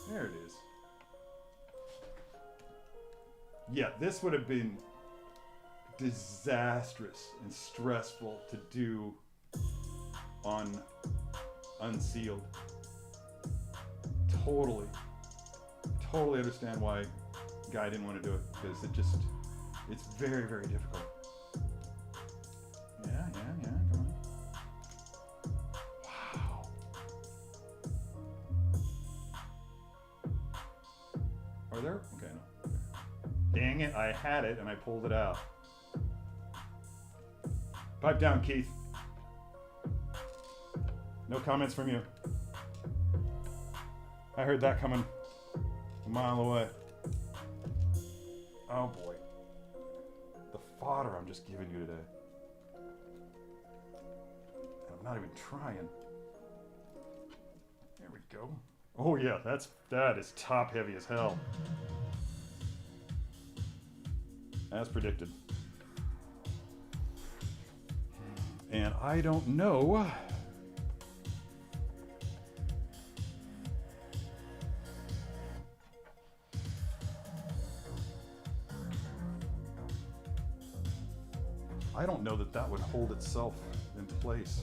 There it is. Yeah, this would have been disastrous and stressful to do on unsealed. Totally understand why Guy didn't want to do it, because it's very, very difficult. Yeah, come on. Wow. Are there? Okay, no. Dang it, I had it and I pulled it out. Pipe down, Keith. No comments from you. I heard that coming a mile away. Oh boy. The fodder I'm just giving you today. And I'm not even trying. There we go. Oh yeah, that is top heavy as hell. As predicted. And I don't know. I don't know that would hold itself in place.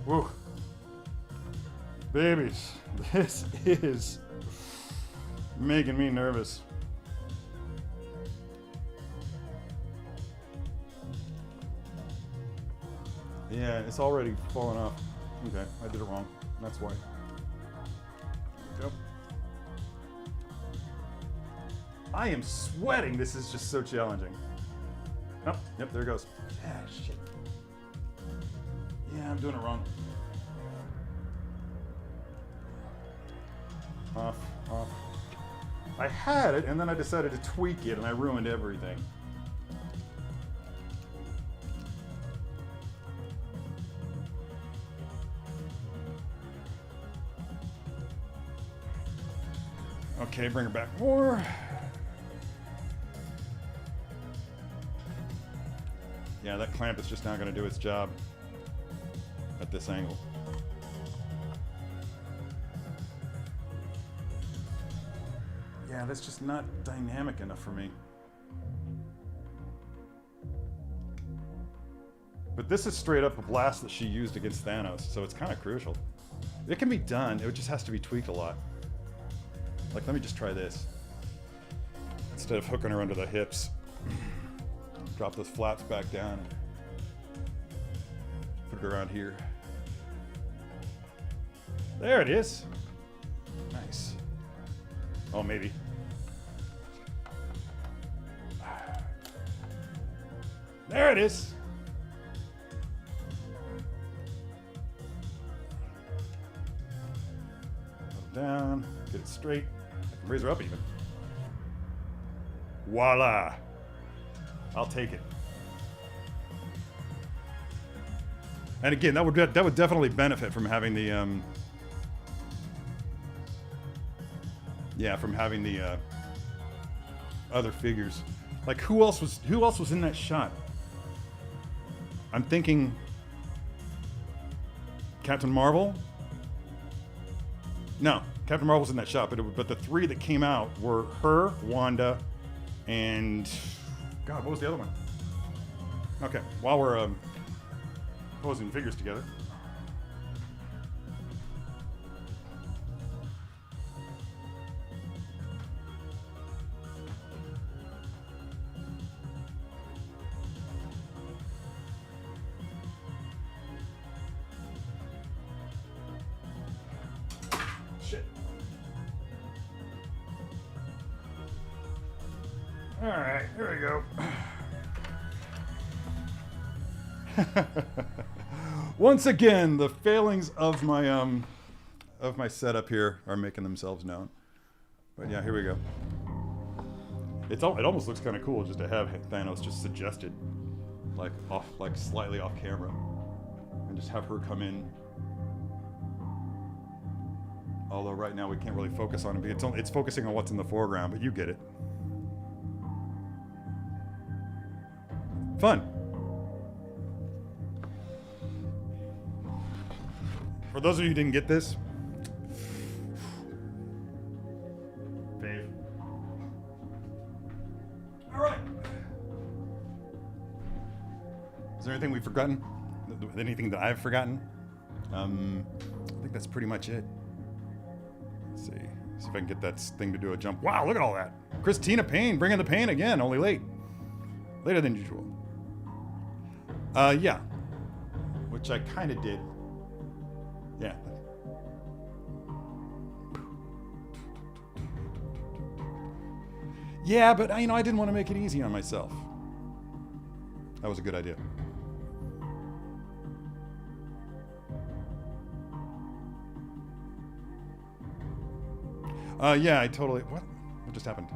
Whoa. Babies, this is making me nervous. Yeah, it's already falling off. Okay, I did it wrong. That's why. There we go. I am sweating. This is just so challenging. Oh, yep, there it goes. Ah, shit. Yeah, I'm doing it wrong. Off. I had it, and then I decided to tweak it, and I ruined everything. Okay, bring her back more. Yeah, that clamp is just not going to do its job at this angle. Yeah, that's just not dynamic enough for me. But this is straight up a blast that she used against Thanos, so it's kind of crucial. It can be done, it just has to be tweaked a lot. Like, let me just try this. Instead of hooking her under the hips, drop those flaps back down. Put it around here. There it is. Nice. Oh, maybe. There it is. Down, get it straight. I can raise her up even. Voila! I'll take it. And again, that would definitely benefit from having the other figures. Like who else was in that shot? I'm thinking Captain Marvel. No, Captain Marvel's in that shot, but the three that came out were her, Wanda, and God, what was the other one? Okay, while we're posing figures together. All right, here we go. Once again, the failings of my setup here are making themselves known. But yeah, here we go. It almost looks kind of cool just to have Thanos just suggested, like slightly off camera, and just have her come in. Although right now we can't really focus on it because it's focusing on what's in the foreground, but you get it. Fun. For those of you who didn't get this, fave. All right. Is there anything we've forgotten? Anything that I've forgotten? I think that's pretty much it. Let's see if I can get that thing to do a jump. Wow, look at all that. Christina Payne, bringing the pain again, only later than usual. Yeah, which I kind of did. Yeah. Yeah, but I didn't want to make it easy on myself. That was a good idea. Yeah, I totally. What just happened?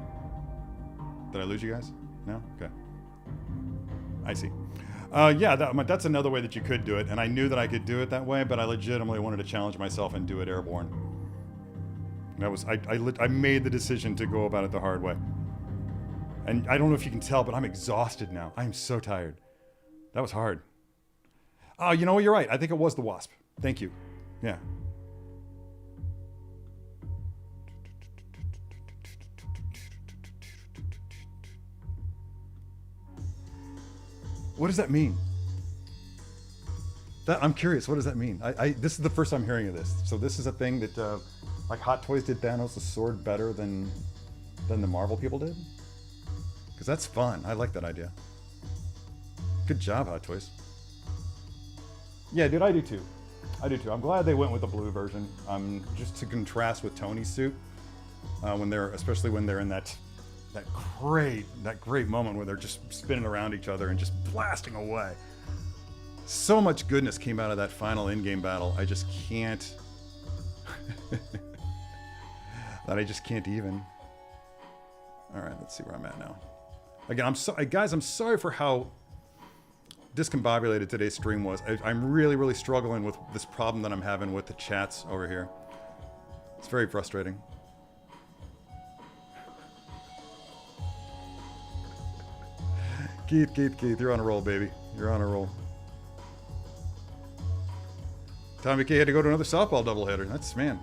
Did I lose you guys? No? Okay. I see. Yeah, that's another way that you could do it, and I knew that I could do it that way, but I legitimately wanted to challenge myself and do it airborne. That was I made the decision to go about it the hard way. And I don't know if you can tell, but I'm exhausted now. I am so tired. That was hard. Oh, you know what? You're right. I think it was the Wasp. Thank you. Yeah. What does that mean? I'm curious. What does that mean? This is the first I'm hearing of this. So this is a thing that, like Hot Toys did Thanos' sword better than the Marvel people did? Because that's fun. I like that idea. Good job, Hot Toys. Yeah, dude, I do too. I'm glad they went with the blue version, just to contrast with Tony's suit, especially when they're in that great moment where they're just spinning around each other and just blasting away. So much goodness came out of that final in-game battle. I just can't. I just can't even. All right, let's see where I'm at now. Again, I'm sorry for how discombobulated today's stream was. I'm really struggling with this problem that I'm having with the chats over here. It's very frustrating. Keith, you're on a roll, baby. You're on a roll. Tommy K had to go to another softball doubleheader. That's, man.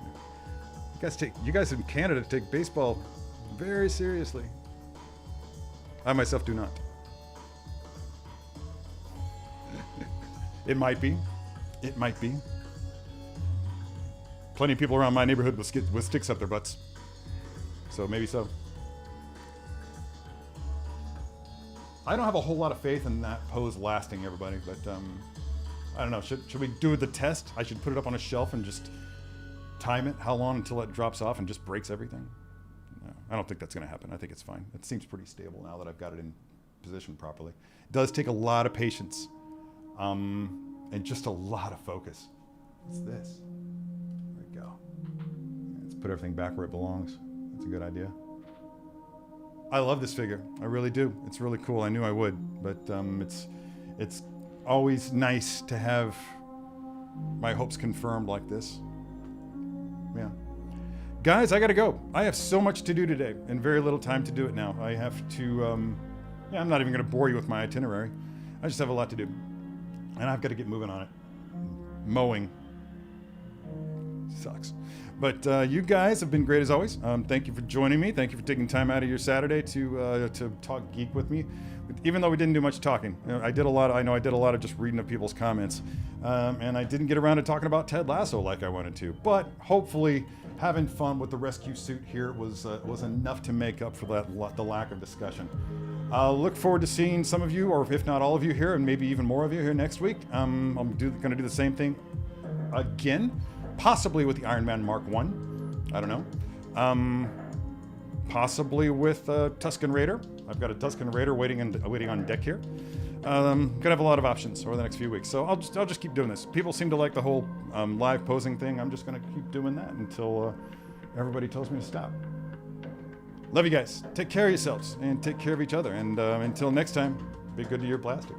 You guys in Canada take baseball very seriously. I myself do not. It might be. It might be. Plenty of people around my neighborhood with sticks up their butts. So maybe so. I don't have a whole lot of faith in that pose lasting, everybody, but I don't know. Should we do the test? I should put it up on a shelf and just time it, how long until it drops off and just breaks everything? No, I don't think that's going to happen. I think it's fine. It seems pretty stable now that I've got it in position properly. It does take a lot of patience and just a lot of focus. What's this? There we go. Let's put everything back where it belongs. That's a good idea. I love this figure. I really do. It's really cool. I knew I would, but it's always nice to have my hopes confirmed like this. Yeah. Guys, I gotta go. I have so much to do today and very little time to do it now. I have to, I'm not even gonna bore you with my itinerary. I just have a lot to do. And I've got to get moving on it. Mowing. Sucks. But you guys have been great as always. Thank you for joining me. Thank you for taking time out of your Saturday to talk geek with me. Even though we didn't do much talking, I did a lot of just reading of people's comments, and I didn't get around to talking about Ted Lasso like I wanted to. But hopefully, having fun with the rescue suit here was enough to make up for the lack of discussion. Look forward to seeing some of you, or if not all of you here, and maybe even more of you here next week. I'm going to do the same thing again, possibly with the Iron Man Mark I. I don't know. Possibly with Tusken Raider. I've got a Tusken Raider waiting on deck here. Gonna have a lot of options over the next few weeks, so I'll just keep doing this. People seem to like the whole live posing thing. I'm just gonna keep doing that until everybody tells me to stop. Love you guys. Take care of yourselves and take care of each other. And until next time, be good to your blaster.